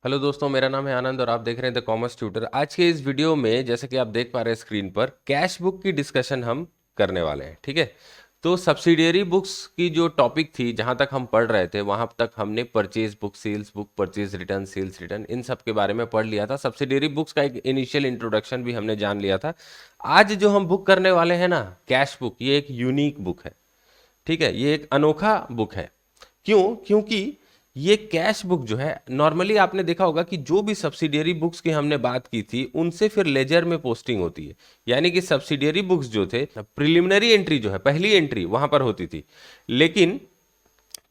Hello दोस्तों, मेरा नाम है आनंद और आप देख रहे हैं द कॉमर्स ट्यूटर। आज के इस वीडियो में जैसे कि आप देख पा रहे हैं स्क्रीन पर, कैश बुक की डिस्कशन हम करने वाले हैं। ठीक है, तो सब्सिडियरी बुक्स की जो टॉपिक थी, जहां तक हम पढ़ रहे थे वहां तक हमने purchase book, sales book, purchase return, sales return, इन सब के बारे में पढ़ लिया था। सब्सिडियरी बुक्स का एक इनिशियल इंट्रोडक्शन भी हमने जान लिया था। आज जो हम बुक करने वाले हैं ना, कैश बुक, ये एक यूनिक बुक है। ठीक है, ये एक अनोखा बुक है। क्यों? क्योंकि ये कैश बुक जो है, नॉर्मली आपने देखा होगा कि जो भी सब्सिडियरी बुक्स की हमने बात की थी उनसे फिर लेजर में पोस्टिंग होती है। यानी कि सब्सिडियरी बुक्स जो थे, प्रिलिमिनरी एंट्री जो है, पहली एंट्री वहां पर होती थी। लेकिन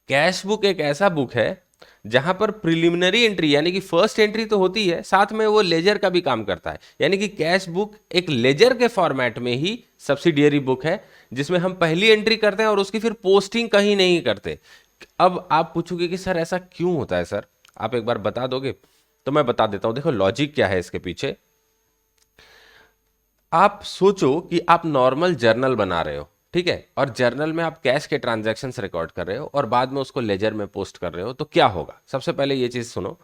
कैश बुक एक ऐसा बुक है जहां पर प्रिलिमिनरी एंट्री यानी कि फर्स्ट एंट्री तो होती है, साथ में वो लेजर का भी काम करता है। यानी कि कैश बुक एक लेजर के फॉर्मेट में ही सब्सिडियरी बुक है, जिसमें हम पहली एंट्री करते हैं और उसकी फिर पोस्टिंग कहीं नहीं करते। अब आप पूछोगे कि सर ऐसा क्यों होता है सर, आप एक बार बता दोगे? तो मैं बता देता हूं। देखो लॉजिक क्या है इसके पीछे। आप सोचो कि आप नॉर्मल जर्नल बना रहे हो, ठीक है, और जर्नल में आप कैश के ट्रांजैक्शंस रिकॉर्ड कर रहे हो और बाद में उसको लेजर में पोस्ट कर रहे हो, तो क्या होगा? सबसे पहले ये चीज सुनो।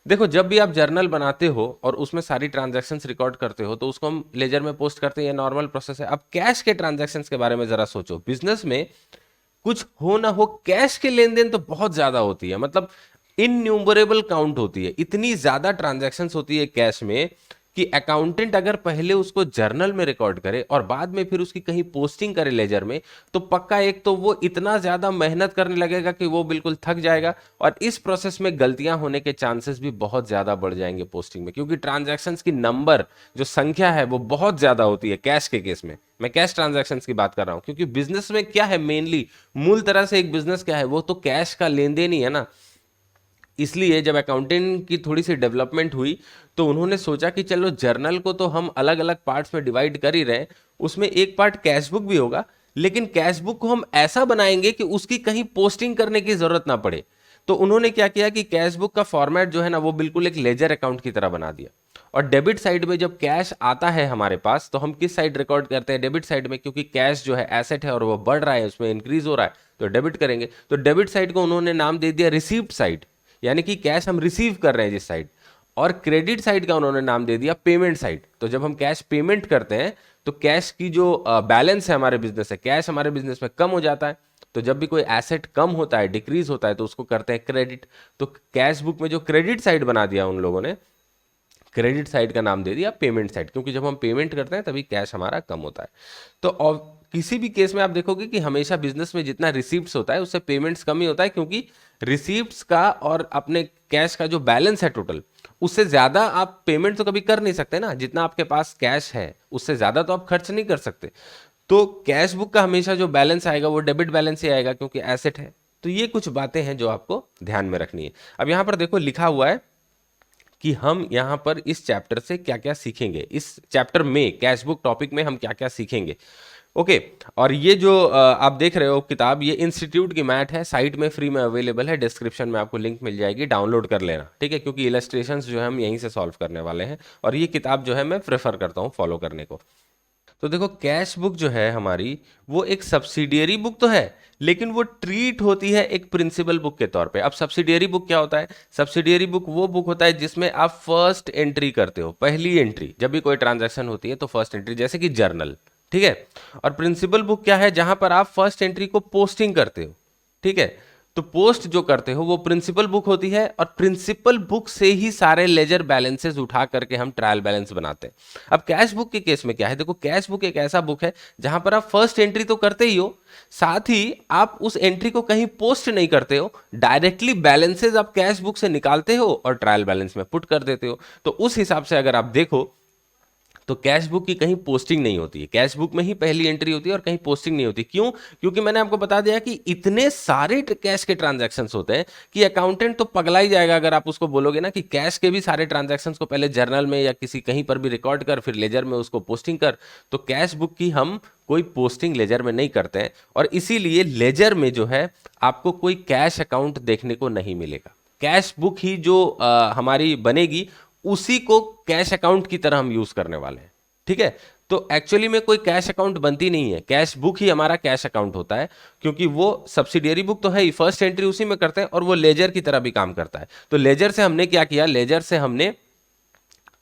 देखो, जब भी आप जर्नल बनाते हो और उसमें सारी ट्रांजैक्शंस रिकॉर्ड करते हो तो उसको हम लेजर में पोस्ट करते हैं, ये नॉर्मल प्रोसेस है। अब कैश के ट्रांजैक्शंस के बारे में जरा सोचो। बिजनेस में कुछ हो ना हो, कैश के लेन देन तो बहुत ज्यादा होती है, मतलब इनन्यूमरेबल काउंट होती है, इतनी ज्यादा ट्रांजैक्शंस होती है कैश में कि अकाउंटेंट अगर पहले उसको जर्नल में रिकॉर्ड करे और बाद में फिर उसकी कहीं पोस्टिंग करे लेजर में, तो पक्का एक तो वो इतना ज्यादा मेहनत करने लगेगा कि वो बिल्कुल थक जाएगा, और इस प्रोसेस में गलतियां होने के चांसेस भी बहुत ज्यादा बढ़ जाएंगे पोस्टिंग में, क्योंकि ट्रांजैक्शंस की नंबर, जो संख्या है, वो बहुत ज्यादा होती है कैश के केस में। मैं कैश ट्रांजैक्शंस की बात कर रहा हूं, क्योंकि बिजनेस में क्या है, मेनली मूल तरह से एक बिजनेस क्या है, वो तो कैश का लेन देन ही है ना। इसलिए जब अकाउंटिंग की थोड़ी सी डेवलपमेंट हुई तो उन्होंने सोचा कि चलो जर्नल को तो हम अलग अलग पार्ट्स में डिवाइड कर ही रहे हैं, उसमें एक पार्ट कैश बुक भी होगा, लेकिन कैश बुक को हम ऐसा बनाएंगे कि उसकी कहीं पोस्टिंग करने की जरूरत ना पड़े। तो उन्होंने क्या किया कि कैश बुक का फॉर्मेट जो है ना, वो बिल्कुल एक लेजर अकाउंट की तरह बना दिया। और डेबिट साइड में जब कैश आता है हमारे पास, तो हम किस साइड रिकॉर्ड करते हैं? डेबिट साइड में, क्योंकि कैश जो है एसेट है और वो बढ़ रहा है, उसमें इंक्रीज हो रहा है, तो डेबिट करेंगे। तो डेबिट साइड को उन्होंने नाम दे दिया रिसीव्ड साइड, यानी कि कैश हम रिसीव कर रहे हैं जिस साइड। और क्रेडिट साइड का उन्होंने नाम दे दिया पेमेंट साइड। तो जब हम कैश पेमेंट करते हैं तो कैश की जो बैलेंस है हमारे बिजनेस है, कैश हमारे बिजनेस में कम हो जाता है। तो जब भी कोई एसेट कम होता है, डिक्रीज होता है, तो उसको करते हैं क्रेडिट। तो कैश बुक में जो क्रेडिट साइड बना दिया उन लोगों ने, क्रेडिट साइड का नाम दे दिया पेमेंट साइड, क्योंकि जब हम पेमेंट करते हैं तभी कैश हमारा कम होता है। तो और किसी भी केस में आप देखोगे कि हमेशा बिजनेस में जितना रिसीप्ट्स होता है उससे पेमेंट्स कम ही होता है, क्योंकि रिसीप्ट्स का और अपने कैश का जो बैलेंस है टोटल, उससे ज्यादा आप पेमेंट तो कभी कर नहीं सकते ना। जितना आपके पास कैश है उससे ज्यादा तो आप खर्च नहीं कर सकते। तो कैश बुक का हमेशा जो बैलेंस आएगा वो डेबिट बैलेंस ही आएगा, क्योंकि एसेट है। तो ये कुछ बातें हैं जो आपको ध्यान में रखनी है। अब यहां पर देखो लिखा हुआ है कि हम यहाँ पर इस चैप्टर से क्या क्या सीखेंगे, इस चैप्टर में कैश बुक टॉपिक में हम क्या क्या सीखेंगे। ओके, और ये जो आप देख रहे हो किताब, ये इंस्टीट्यूट की मैथ है, साइट में फ्री में अवेलेबल है, डिस्क्रिप्शन में आपको लिंक मिल जाएगी, डाउनलोड कर लेना, ठीक है, क्योंकि इलस्ट्रेशंस जो है हम यहीं से सॉल्व करने वाले हैं, और ये किताब जो है मैं प्रेफर करता हूँ फॉलो करने को। तो देखो कैश बुक जो है हमारी, वो एक सब्सिडियरी बुक तो है, लेकिन वो ट्रीट होती है एक प्रिंसिपल बुक के तौर पे। अब सब्सिडियरी बुक क्या होता है? सब्सिडियरी बुक वो बुक होता है जिसमें आप फर्स्ट एंट्री करते हो, पहली एंट्री। जब भी कोई ट्रांजैक्शन होती है तो फर्स्ट एंट्री, जैसे कि जर्नल, ठीक है। और प्रिंसिपल बुक क्या है? जहां पर आप फर्स्ट एंट्री को पोस्टिंग करते हो, ठीक है। तो पोस्ट जो करते हो वो प्रिंसिपल बुक होती है, और प्रिंसिपल बुक से ही सारे लेजर बैलेंसेस उठा करके हम ट्रायल बैलेंस बनाते हैं। अब कैश बुक के केस में क्या है? देखो कैश बुक एक ऐसा बुक है जहां पर आप फर्स्ट एंट्री तो करते ही हो, साथ ही आप उस एंट्री को कहीं पोस्ट नहीं करते हो, डायरेक्टली बैलेंसेस आप कैश बुक से निकालते हो और ट्रायल बैलेंस में पुट कर देते हो। तो उस हिसाब से अगर आप देखो तो कैश बुक की कहीं पोस्टिंग नहीं होती है, कैश बुक में ही पहली एंट्री होती है और कहीं पोस्टिंग नहीं होती। क्यों? क्योंकि मैंने आपको बता दिया कि इतने सारे कैश के ट्रांजैक्शंस होते हैं कि अकाउंटेंट तो पगला ही जाएगा अगर आप उसको बोलोगे ना कि कैश के भी सारे ट्रांजैक्शंस को पहले जर्नल में या किसी कहीं पर भी रिकॉर्ड कर, फिर लेजर में उसको पोस्टिंग कर। तो कैश बुक की हम कोई पोस्टिंग लेजर में नहीं करते हैं, और इसीलिए लेजर में जो है आपको कोई कैश अकाउंट देखने को नहीं मिलेगा। कैश बुक ही जो हमारी बनेगी, उसी को कैश अकाउंट की तरह हम यूज करने वाले हैं, ठीक है। तो एक्चुअली में कोई कैश अकाउंट बनती नहीं है, कैश बुक ही हमारा कैश अकाउंट होता है, क्योंकि वो सब्सिडियरी बुक तो है ही, फर्स्ट एंट्री उसी में करते हैं और वो लेजर की तरह भी काम करता है। तो लेजर से हमने क्या किया, लेजर से हमने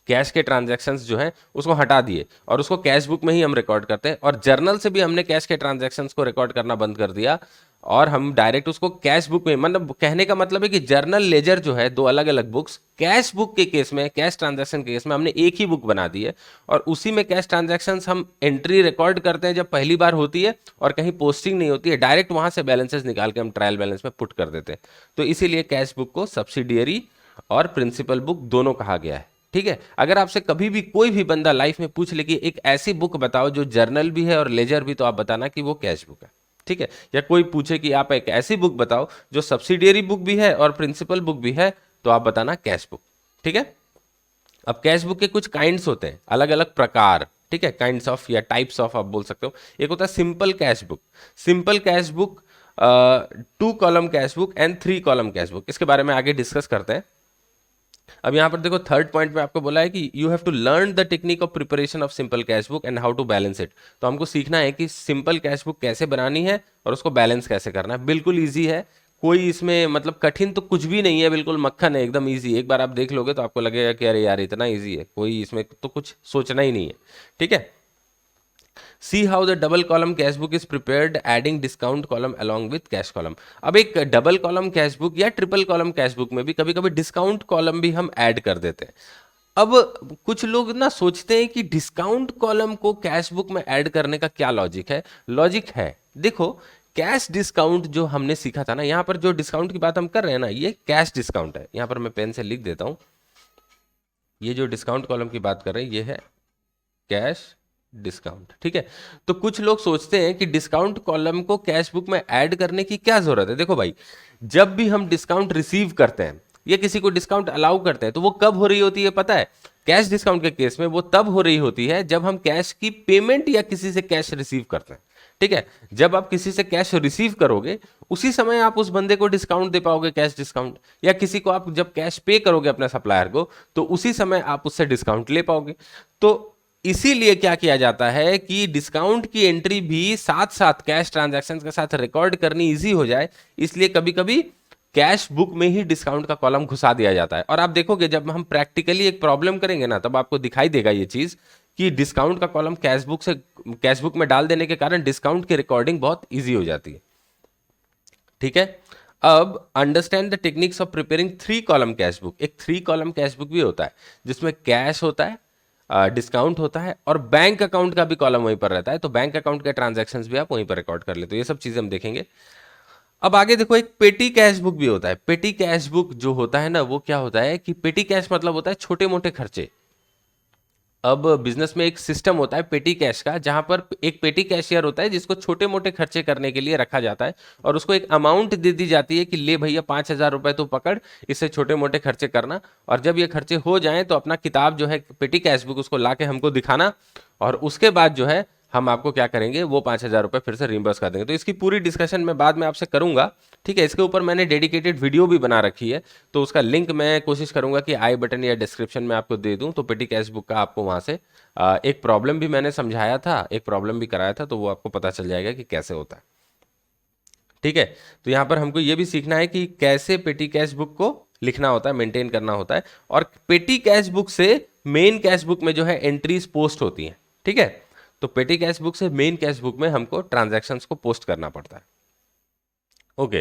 कैश के ट्रांजैक्शंस जो हैं उसको हटा दिए और उसको कैश बुक में ही हम रिकॉर्ड करते हैं, और जर्नल से भी हमने कैश के ट्रांजैक्शंस को रिकॉर्ड करना बंद कर दिया और हम डायरेक्ट उसको कैश बुक में, मतलब कहने का मतलब है कि जर्नल लेजर जो है दो अलग अलग बुक्स, कैश बुक के केस में, कैश ट्रांजैक्शन के केस में हमने एक ही बुक बना दी है और उसी में कैश ट्रांजैक्शंस हम एंट्री रिकॉर्ड करते हैं जब पहली बार होती है और कहीं पोस्टिंग नहीं होती है, डायरेक्ट वहां से बैलेंसेस निकाल के हम ट्रायल बैलेंस में पुट कर देते हैं। तो इसीलिए कैश बुक को सब्सिडियरी और प्रिंसिपल बुक दोनों कहा गया है। ठीक है, अगर आपसे कभी भी कोई भी बंदा लाइफ में पूछ ले कि एक ऐसी बुक बताओ जो जर्नल भी है और लेजर भी, तो आप बताना कि वो कैश बुक है। ठीक है, या कोई पूछे कि आप एक ऐसी बुक बताओ जो सब्सिडियरी बुक भी है और प्रिंसिपल बुक भी है, तो आप बताना कैश बुक। ठीक है, अब कैश बुक के कुछ काइंड्स होते हैं, अलग अलग प्रकार। ठीक है, काइंड्स ऑफ या टाइप्स ऑफ आप बोल सकते हो। एक होता है simple cash book, simple cash book, 2 column cash book and 3 column cash book. इसके बारे में आगे डिस्कस करते हैं। अब यहां पर देखो थर्ड पॉइंट में आपको बोला है कि you have to learn the technique of preparation of simple cash book and how to balance it. तो हमको सीखना है कि सिंपल कैश बुक कैसे बनानी है और उसको बैलेंस कैसे करना है। बिल्कुल ईजी है, कोई इसमें मतलब कठिन तो कुछ भी नहीं है, बिल्कुल मक्खन है, एकदम ईजी। एक बार आप देख लोगे तो आपको लगेगा कि अरे यार इतना ईजी है, कोई इसमें तो कुछ सोचना ही नहीं है। ठीक है, see how the double column cash book is prepared adding discount column along with cash column. अब एक डबल कॉलम कैश बुक या ट्रिपल कॉलम कैश बुक में भी कभी कभी डिस्काउंट कॉलम भी हम ऐड कर देते हैं। अब कुछ लोग ना सोचते हैं कि डिस्काउंट कॉलम को कैश बुक में ऐड करने का क्या लॉजिक है। लॉजिक है, देखो कैश डिस्काउंट जो हमने सीखा था ना, यहां पर जो डिस्काउंट की बात हम कर रहे हैं ना, ये कैश डिस्काउंट है। यहां पर मैं पेन से लिख देता हूं, ये जो डिस्काउंट कॉलम की बात कर रहे हैं ये है कैश डिस्काउंट। ठीक है, तो कुछ लोग सोचते हैं कि डिस्काउंट कॉलम को कैश बुक में ऐड करने की क्या जरूरत है। देखो भाई, जब भी हम डिस्काउंट रिसीव करते हैं या किसी को डिस्काउंट अलाउ करते हैं तो वो कब हो रही होती है पता है? कैश डिस्काउंट के केस में वो तब हो रही होती है जब हम कैश की पेमेंट या किसी से कैश रिसीव करते हैं। ठीक है, जब आप किसी से कैश रिसीव करोगे उसी समय आप उस बंदे को डिस्काउंट दे पाओगे, कैश डिस्काउंट। या किसी को आप जब कैश पे करोगे अपने सप्लायर को तो उसी समय आप उससे डिस्काउंट ले पाओगे। तो इसीलिए क्या किया जाता है कि डिस्काउंट की एंट्री भी साथ साथ कैश ट्रांजैक्शन के साथ रिकॉर्ड करनी इजी हो जाए, इसलिए कभी कभी कैश बुक में ही डिस्काउंट का कॉलम घुसा दिया जाता है। और आप देखोगे जब हम प्रैक्टिकली एक प्रॉब्लम करेंगे ना, तब आपको दिखाई देगा ये चीज कि डिस्काउंट का कॉलम कैश बुक में डाल देने के कारण डिस्काउंट की रिकॉर्डिंग बहुत ईजी हो जाती है। ठीक है, अब understand the techniques of preparing 3 column cash book. एक 3 कॉलम कैश बुक भी होता है जिसमें कैश होता है, डिस्काउंट होता है और बैंक अकाउंट का भी कॉलम वहीं पर रहता है। तो बैंक अकाउंट के ट्रांजैक्शंस भी आप वहीं पर रिकॉर्ड कर लेते हो। ये सब चीजें हम देखेंगे। अब आगे देखो, एक पेटी कैश बुक भी होता है। पेटी कैश बुक जो होता है ना, वो क्या होता है कि पेटी कैश मतलब होता है छोटे मोटे खर्चे। अब बिजनेस में एक सिस्टम होता है पेटी कैश का, जहां पर एक पेटी कैशियर होता है जिसको छोटे मोटे खर्चे करने के लिए रखा जाता है और उसको एक अमाउंट दे दी जाती है कि ले भैया 5,000 रुपए तो पकड़, इससे छोटे मोटे खर्चे करना। और जब ये खर्चे हो जाएं तो अपना किताब जो है पेटी कैश बुक उसको ला के हमको दिखाना, और उसके बाद जो है हम आपको क्या करेंगे, वो 5,000 रुपए फिर से रिम्बर्स कर देंगे। तो इसकी पूरी डिस्कशन मैं बाद में आपसे करूंगा। ठीक है, इसके ऊपर मैंने डेडिकेटेड वीडियो भी बना रखी है, तो उसका लिंक मैं कोशिश करूंगा कि आई बटन या डिस्क्रिप्शन में आपको दे दूं। तो पेटी कैश बुक का आपको वहां से एक प्रॉब्लम भी मैंने समझाया था, एक प्रॉब्लम भी कराया था, तो वो आपको पता चल जाएगा कि कैसे होता है। ठीक है, तो यहाँ पर हमको ये भी सीखना है कि कैसे पेटी कैश बुक को लिखना होता है, मेंटेन करना होता है, और पेटी कैश बुक से मेन कैश बुक में जो है एंट्रीज पोस्ट होती हैं। ठीक है, तो पेटी कैश बुक से मेन कैश बुक में हमको ट्रांजैक्शंस को पोस्ट करना पड़ता है। ओके,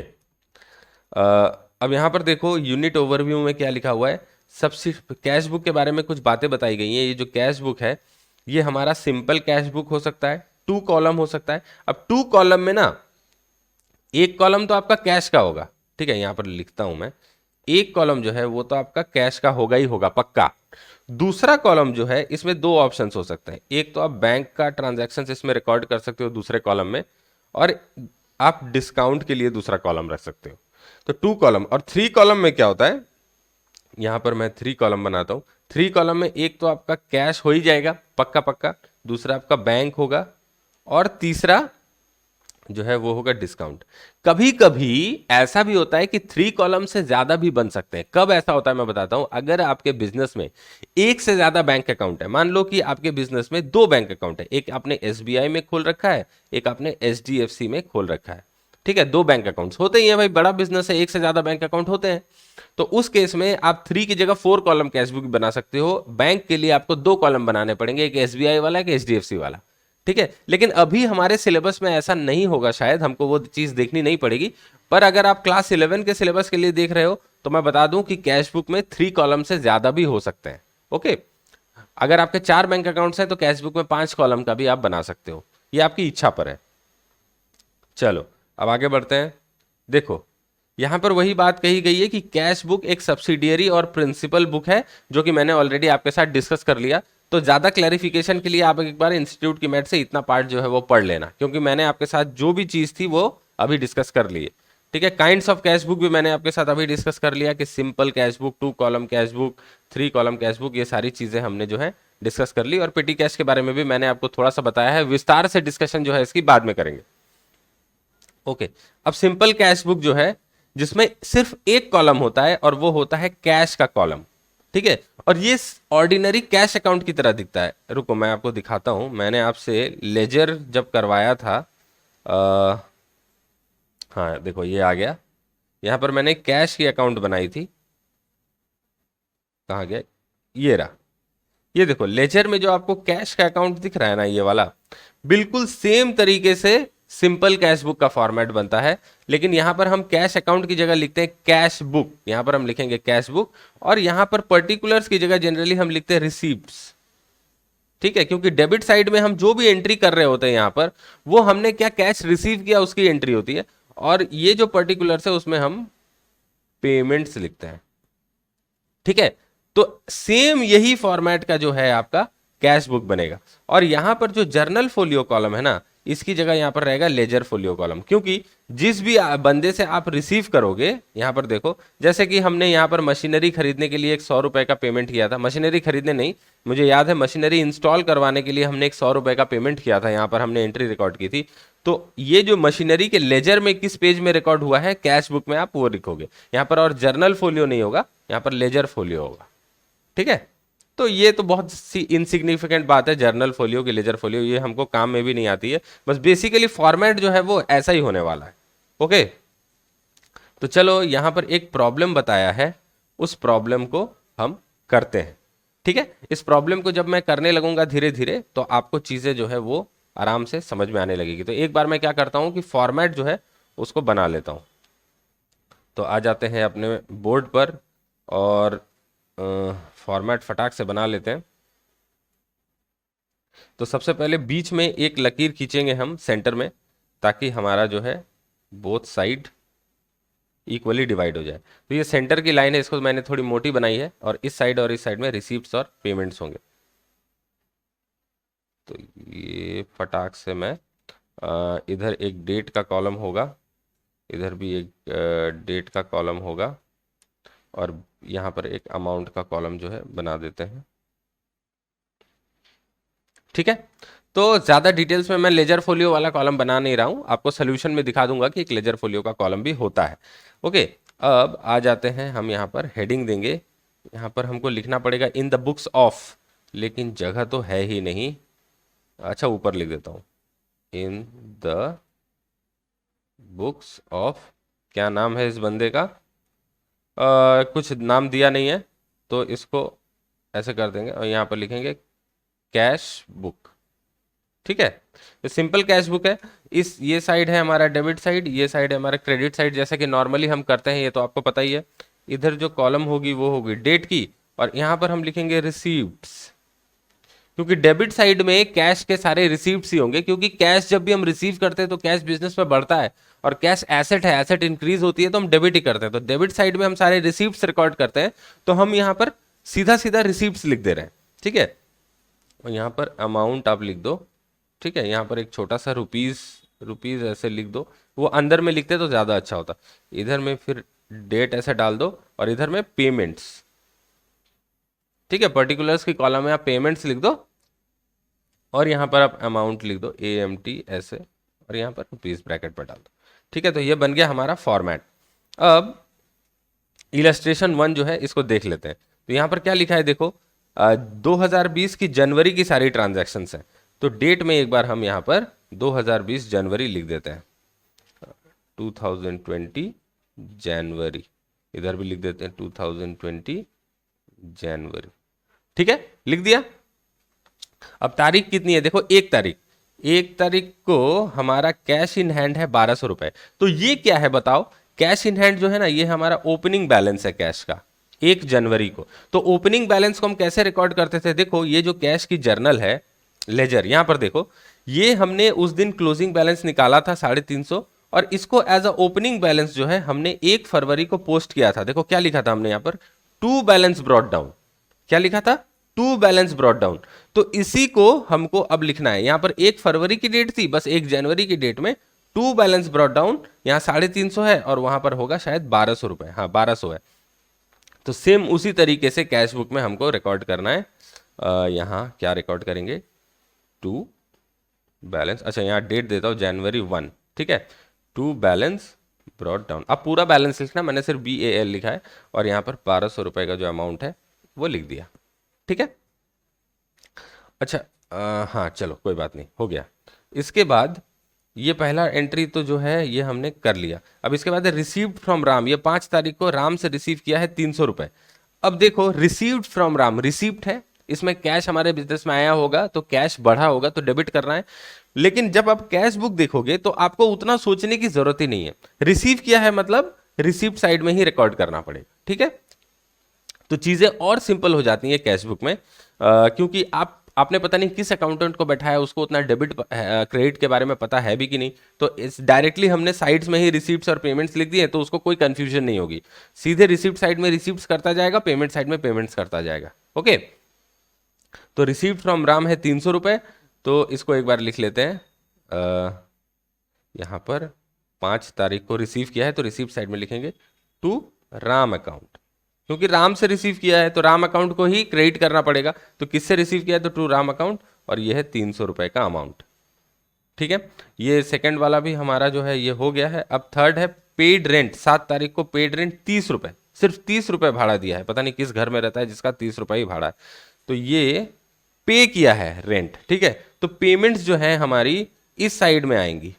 अब यहां पर देखो यूनिट ओवरव्यू में क्या लिखा हुआ है। सबसे कैश बुक के बारे में कुछ बातें बताई गई हैं। ये जो कैश बुक है ये हमारा सिंपल कैश बुक हो सकता है, 2 कॉलम हो सकता है। अब 2 कॉलम में ना, एक कॉलम तो आपका कैश का होगा। ठीक है, यहां पर लिखता हूं मैं, एक कॉलम जो है वो तो आपका कैश का होगा ही होगा पक्का। दूसरा कॉलम जो है इसमें 2 ऑप्शंस हो सकते हैं। एक तो आप बैंक का ट्रांजैक्शन इसमें रिकॉर्ड कर सकते हो दूसरे कॉलम में, और आप डिस्काउंट के लिए दूसरा कॉलम रख सकते हो। तो 2 कॉलम। और 3 कॉलम में क्या होता है, यहां पर मैं 3 कॉलम बनाता हूं। 3 कॉलम में एक तो आपका कैश हो ही जाएगा पक्का पक्का, दूसरा आपका बैंक होगा, और तीसरा जो है वो होगा डिस्काउंट। कभी कभी ऐसा भी होता है कि 3 कॉलम से ज्यादा भी बन सकते हैं। कब ऐसा होता है मैं बताता हूं। अगर आपके बिजनेस में एक से ज्यादा बैंक अकाउंट है, मान लो कि आपके बिजनेस में 2 बैंक अकाउंट है, एक आपने एसबीआई में खोल रखा है, एक आपने एचडीएफसी में खोल रखा है, ठीक है, 2 बैंक अकाउंट्स होते ही हैं भाई, बड़ा बिजनेस है, एक से ज्यादा बैंक अकाउंट होते हैं। तो उस केस में आप 3 की जगह 4 कॉलम कैशबुक बना सकते हो। बैंक के लिए आपको 2 कॉलम बनाने पड़ेंगे, एक एसबीआई वाला, एक एचडीएफसी वाला, ठीक है। लेकिन अभी हमारे सिलेबस में ऐसा नहीं होगा, शायद हमको वो चीज देखनी नहीं पड़ेगी। पर अगर आप क्लास 11 के सिलेबस के लिए देख रहे हो तो मैं बता दूं कि कैश बुक में 3 कॉलम से ज्यादा भी हो सकते हैं। ओके, अगर आपके 4 बैंक अकाउंट्स हैं तो कैश बुक में 5 कॉलम का भी आप बना सकते हो, ये आपकी इच्छा पर है। चलो अब आगे बढ़ते हैं। देखो यहां पर वही बात कही गई है कि कैश बुक एक सब्सिडियरी और प्रिंसिपल बुक है, जो कि मैंने ऑलरेडी आपके साथ डिस्कस कर लिया। तो ज्यादा क्लैरिफिकेशन के लिए आप एक बार इंस्टीट्यूट की मैथ से इतना पार्ट जो है वो पढ़ लेना, क्योंकि मैंने आपके साथ जो भी चीज थी वो अभी डिस्कस कर ली है, ठीक है। काइंड्स ऑफ कैश बुक भी मैंने आपके साथ अभी डिस्कस कर लिया कि simple cash book, 2 column cash book, 3 column cash book, ये सारी चीजें हमने जो है डिस्कस कर ली। और पेटी कैश के बारे में भी मैंने आपको थोड़ा सा बताया है, विस्तार से डिस्कशन जो है इसकी बाद में करेंगे। ओके, अब सिंपल कैश बुक जो है जिसमें सिर्फ एक कॉलम होता है और वो होता है कैश का कॉलम, ठीक है। और ये ऑर्डिनरी कैश अकाउंट की तरह दिखता है। रुको मैं आपको दिखाता हूं, मैंने आपसे लेजर जब करवाया था, आ, हाँ देखो ये आ गया। यहां पर मैंने कैश की अकाउंट बनाई थी, कहाँ गया, ये रहा। ये देखो लेजर में जो आपको कैश का अकाउंट दिख रहा है ना, ये वाला बिल्कुल सेम तरीके से सिंपल कैश बुक का फॉर्मेट बनता है। लेकिन यहां पर हम कैश अकाउंट की जगह लिखते हैं कैश बुक, यहां पर हम लिखेंगे कैश बुक, और यहां पर पर्टिकुलर्स की जगह जनरली हम लिखते हैं रिसीप्ट्स, ठीक है। क्योंकि डेबिट साइड में हम जो भी एंट्री कर रहे होते हैं यहां पर, वो हमने क्या कैश रिसीव किया उसकी एंट्री होती है, और ये जो पर्टिकुलर्स है उसमें हम पेमेंट्स लिखते हैं, ठीक है। तो सेम यही फॉर्मेट का जो है आपका कैश बुक बनेगा। और यहां पर जो जर्नल फोलियो कॉलम है ना, इसकी जगह यहां पर रहेगा लेजर फोलियो कॉलम, क्योंकि जिस भी बंदे से आप रिसीव करोगे, यहां पर देखो जैसे कि हमने यहां पर मशीनरी खरीदने के लिए एक 100 रुपए का पेमेंट किया था, मशीनरी खरीदने नहीं, मुझे याद है मशीनरी इंस्टॉल करवाने के लिए हमने एक 100 रुपए का पेमेंट किया था, यहां पर हमने एंट्री रिकॉर्ड की थी। तो ये जो मशीनरी के लेजर में किस पेज में रिकॉर्ड हुआ है, कैश बुक में आप वो लिखोगे यहां पर, और जर्नल फोलियो नहीं होगा, यहां पर लेजर फोलियो होगा, ठीक है। तो ये तो बहुत सी इनसिग्निफिकेंट बात है, जर्नल फोलियो की लेजर फोलियो, ये हमको काम में भी नहीं आती है। बस बेसिकली फॉर्मेट जो है वो ऐसा ही होने वाला है। ओके, तो चलो यहां पर एक प्रॉब्लम बताया है, उस प्रॉब्लम को हम करते हैं, ठीक है। इस प्रॉब्लम को जब मैं करने लगूंगा धीरे धीरे तो आपको चीजें जो है वो आराम से समझ में आने लगेगी। तो एक बार मैं क्या करता हूं कि फॉर्मेट जो है उसको बना लेता हूं। तो आ जाते हैं अपने बोर्ड पर और फॉर्मेट फटाक से बना लेते हैं। तो सबसे पहले बीच में एक लकीर खींचेंगे हम सेंटर में, ताकि हमारा जो है बोथ साइड इक्वली डिवाइड हो जाए। तो ये सेंटर की लाइन है, इसको मैंने थोड़ी मोटी बनाई है, और इस साइड और इस साइड में रिसीप्ट्स और पेमेंट्स होंगे। तो ये फटाक से मैं इधर एक डेट का कॉलम होगा, इधर भी एक डेट का कॉलम होगा, और यहाँ पर एक अमाउंट का कॉलम जो है बना देते हैं, ठीक है। तो ज्यादा डिटेल्स में मैं लेजर फोलियो वाला कॉलम बना नहीं रहा हूं, आपको सोल्यूशन में दिखा दूंगा कि एक लेजर फोलियो का कॉलम भी होता है। ओके, अब आ जाते हैं हम यहाँ पर हेडिंग देंगे। यहाँ पर हमको लिखना पड़ेगा इन द बुक्स ऑफ, लेकिन जगह तो है ही नहीं, अच्छा ऊपर लिख देता हूँ, इन द बुक्स ऑफ, क्या नाम है इस बंदे का, कुछ नाम दिया नहीं है, तो इसको ऐसे कर देंगे और यहाँ पर लिखेंगे कैश बुक, ठीक है। तो सिंपल कैश बुक है। इस ये साइड है हमारा डेबिट साइड, ये साइड है हमारा क्रेडिट साइड, जैसे कि नॉर्मली हम करते हैं, ये तो आपको पता ही है। इधर जो कॉलम होगी वो होगी डेट की, और यहाँ पर हम लिखेंगे रिसीप्ट्स, क्योंकि डेबिट साइड में कैश के सारे रिसीप्ट्स ही होंगे, क्योंकि कैश जब भी हम रिसीव करते हैं तो कैश बिजनेस में बढ़ता है, और कैश एसेट है, एसेट इंक्रीज होती है तो हम डेबिट ही करते हैं। तो डेबिट साइड में हम सारे रिसीप्ट्स रिकॉर्ड करते हैं, तो हम यहाँ पर सीधा सीधा रिसीप्ट्स लिख दे रहे हैं, ठीक है। और यहाँ पर अमाउंट आप लिख दो, ठीक है। यहाँ पर एक छोटा सा रुपीज, रुपीज ऐसे लिख दो, वो अंदर में लिखते तो ज्यादा अच्छा होता। इधर में फिर डेट ऐसे डाल दो, और इधर में पेमेंट्स, ठीक है। पर्टिकुलर्स की कॉलम में आप पेमेंट्स लिख दो, और यहाँ पर आप अमाउंट लिख दो, AMT ऐसे, और यहाँ पर रुपीज़ ब्रैकेट पर डाल दो। ठीक है, तो ये बन गया हमारा फॉर्मेट। अब इलस्ट्रेशन 1 जो है इसको देख लेते हैं। तो यहाँ पर क्या लिखा है देखो, 2020 की जनवरी की सारी ट्रांजैक्शंस हैं। तो डेट में एक बार हम यहाँ पर 2020 जनवरी लिख देते हैं, 2020 जनवरी, इधर भी लिख देते हैं 2020 जनवरी। ठीक है, लिख दिया। अब तारीख कितनी है देखो, 1 तारीख। 1 तारीख को हमारा कैश इन हैंड है 1200 रुपए। तो ये क्या है बताओ, कैश इन हैंड जो है ना, ये हमारा ओपनिंग बैलेंस है कैश का 1 जनवरी को। तो ओपनिंग बैलेंस को हम कैसे रिकॉर्ड करते थे, देखो ये जो कैश की जर्नल है लेजर, यहां पर देखो, ये हमने उस दिन क्लोजिंग बैलेंस निकाला था 350, और इसको एज अ ओपनिंग बैलेंस जो है हमने 1 फरवरी को पोस्ट किया था। देखो क्या लिखा था हमने यहाँ पर, टू बैलेंस ब्रॉट डाउन। क्या लिखा था, टू बैलेंस ब्रॉट डाउन। तो इसी को हमको अब लिखना है। यहां पर 1 फरवरी की डेट थी, बस 1 जनवरी की डेट में टू बैलेंस ब्रॉट डाउन, यहां 350 है और वहां पर होगा शायद 1200 रुपए, हाँ 1200 है। तो सेम उसी तरीके से कैश बुक में हमको रिकॉर्ड करना है। यहां क्या रिकॉर्ड करेंगे, टू बैलेंस, अच्छा यहां डेट देता हूं January 1, ठीक है, टू बैलेंस ब्रॉट डाउन। अब पूरा बैलेंस लिखना, मैंने सिर्फ BAL लिखा है और यहां पर 1200 रुपए का जो अमाउंट है वो लिख दिया। ठीक है, अच्छा हाँ चलो कोई बात नहीं, हो गया। इसके बाद ये पहला एंट्री तो जो है ये हमने कर लिया। अब इसके बाद रिसीव्ड फ्रॉम राम, ये 5 तारीख को राम से रिसीव किया है 300 रुपए। अब देखो रिसीव्ड फ्रॉम राम, रिसीव्ड है, इसमें कैश हमारे बिजनेस में आया होगा तो कैश बढ़ा होगा तो डेबिट करना है। लेकिन जब आप कैश बुक देखोगे तो आपको उतना सोचने की जरूरत ही नहीं है, रिसीव किया है मतलब रिसीव्ड साइड में ही रिकॉर्ड करना पड़ेगा। ठीक है, तो चीजें और सिंपल हो जाती हैं कैश बुक में, क्योंकि आपने पता नहीं किस अकाउंटेंट को बैठाया, उसको उतना डेबिट क्रेडिट के बारे में पता है भी कि नहीं। तो इस डायरेक्टली हमने साइड्स में ही रिसीप्ट्स और पेमेंट्स लिख दिए, तो उसको कोई कंफ्यूजन नहीं होगी। सीधे रिसीप्ट साइड में रिसीप्ट्स करता जाएगा, पेमेंट साइड में पेमेंट्स करता जाएगा। ओके, तो रिसीव्ड फ्रॉम राम है 300 रुपए, तो इसको एक बार लिख लेते हैं। यहां पर 5 तारीख को रिसीव किया है तो रिसीप्ट साइड में लिखेंगे टू राम अकाउंट, क्योंकि राम से रिसीव किया है तो राम अकाउंट को ही क्रेडिट करना पड़ेगा। तो किससे रिसीव किया है, तो टू राम अकाउंट, और ये है 300 रुपए का अमाउंट। ठीक है, ये सेकंड वाला भी हमारा जो है ये हो गया है। अब थर्ड है पेड रेंट, 7 तारीख को पेड रेंट 30 रुपए, सिर्फ 30 रुपए भाड़ा दिया है। पता नहीं किस घर में रहता है जिसका 30 रुपए ही भाड़ा है, तो ये पे किया है रेंट। ठीक है, तो पेमेंट्स जो है हमारी इस साइड में आएंगी।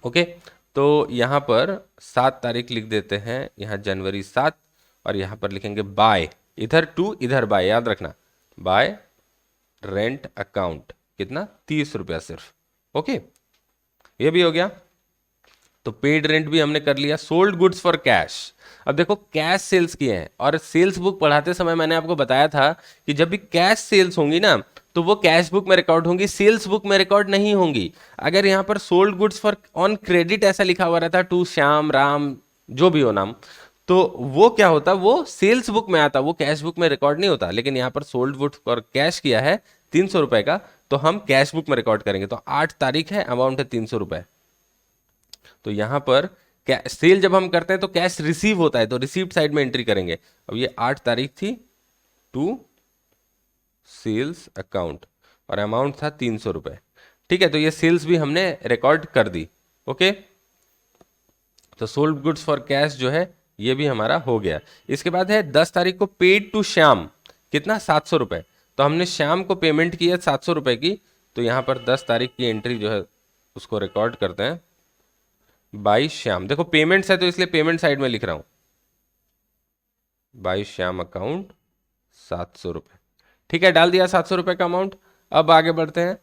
ओके, तो यहां पर 7 तारीख लिख देते हैं, यहां January 7, और यहां पर लिखेंगे बाय, इधर टू इधर बाय, याद रखना, बाय रेंट अकाउंट, कितना 30 रुपया सिर्फ। ओके, ये भी हो गया। तो पेड रेंट भी हमने कर लिया। सोल्ड गुड्स फॉर कैश, अब देखो कैश सेल्स किए हैं, और सेल्स बुक पढ़ाते समय मैंने आपको बताया था कि जब भी कैश सेल्स होंगी ना तो वो कैश बुक में रिकॉर्ड होंगी, सेल्स बुक में रिकॉर्ड नहीं होंगी। अगर यहाँ पर sold goods for on credit ऐसा लिखा हुआ रहता, टू श्याम राम जो भी हो नाम, तो वो क्या होता, वो सेल्स बुक में आता, वो कैश बुक में रिकॉर्ड नहीं होता। लेकिन यहाँ पर सोल्ड गुड्स फॉर कैश किया है 300 रुपए का, तो हम कैश बुक में रिकॉर्ड करेंगे। तो 8 तारीख है, अमाउंट है 300 रुपए। तो यहां पर सेल जब हम करते हैं तो कैश रिसीव होता है, तो रिसीव्ड साइड में एंट्री करेंगे। अब ये 8 तारीख थी, टू सेल्स अकाउंट, और अमाउंट था 300 रुपए। ठीक है, तो ये सेल्स भी हमने रिकॉर्ड कर दी। ओके, तो सोल्ड गुड्स फॉर कैश जो है ये भी हमारा हो गया। इसके बाद है 10 तारीख को पेड टू श्याम, कितना 700 रुपए। तो हमने श्याम को पेमेंट की है 700 रुपए की, तो यहां पर 10 तारीख की एंट्री जो है उसको रिकॉर्ड करते हैं, बाई श्याम। देखो पेमेंट्स है तो इसलिए पेमेंट साइड में लिख रहा हूं, बाई श्याम अकाउंट 700 रुपए। ठीक है, डाल दिया 700 रुपए का अमाउंट। अब आगे बढ़ते हैं।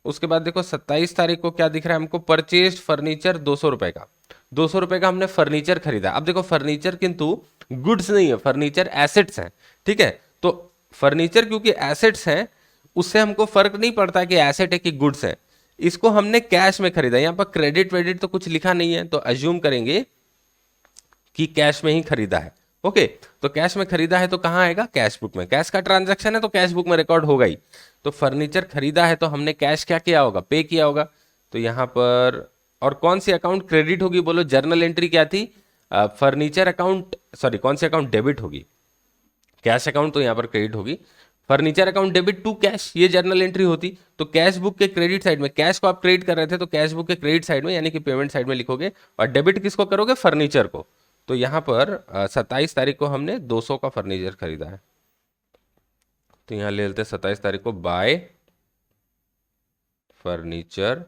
उसके बाद देखो 27 तारीख को क्या दिख रहा है हमको, परचेज फर्नीचर 200 रुपए का, 200 रुपए का हमने फर्नीचर खरीदा। अब देखो फर्नीचर किंतु गुड्स नहीं है, फर्नीचर एसेट्स हैं। ठीक है, तो फर्नीचर क्योंकि एसेट्स हैं उससे हमको फर्क नहीं पड़ता कि एसेट है कि गुड्स है। इसको हमने कैश में खरीदा, यहां पर क्रेडिट वेडिट तो कुछ लिखा नहीं है, तो अज्यूम करेंगे कि कैश में ही खरीदा है। ओके, तो कैश में खरीदा है तो कहां आएगा, कैश बुक में। कैश का ट्रांजैक्शन है तो कैश बुक में रिकॉर्ड होगा ही। तो फर्नीचर खरीदा है तो हमने कैश क्या किया होगा, पे किया होगा। तो यहां पर और कौन सी अकाउंट क्रेडिट होगी बोलो, जर्नल एंट्री क्या थी, फर्नीचर अकाउंट, सॉरी कौन सी अकाउंट डेबिट होगी, कैश अकाउंट तो यहां पर क्रेडिट होगी, furniture account debit to cash, ये जर्नल एंट्री होती। तो कैश बुक के क्रेडिट साइड में कैश को आप क्रेडिट कर रहे थे तो कैश बुक के क्रेडिट साइड में यानी कि पेमेंट साइड में लिखोगे, और डेबिट किसको करोगे, फर्नीचर को। तो यहाँ पर 27 तारीख को हमने 200 का फर्नीचर खरीदा है, तो यहाँ ले लेते हैं 27 तारीख को बाय फर्नीचर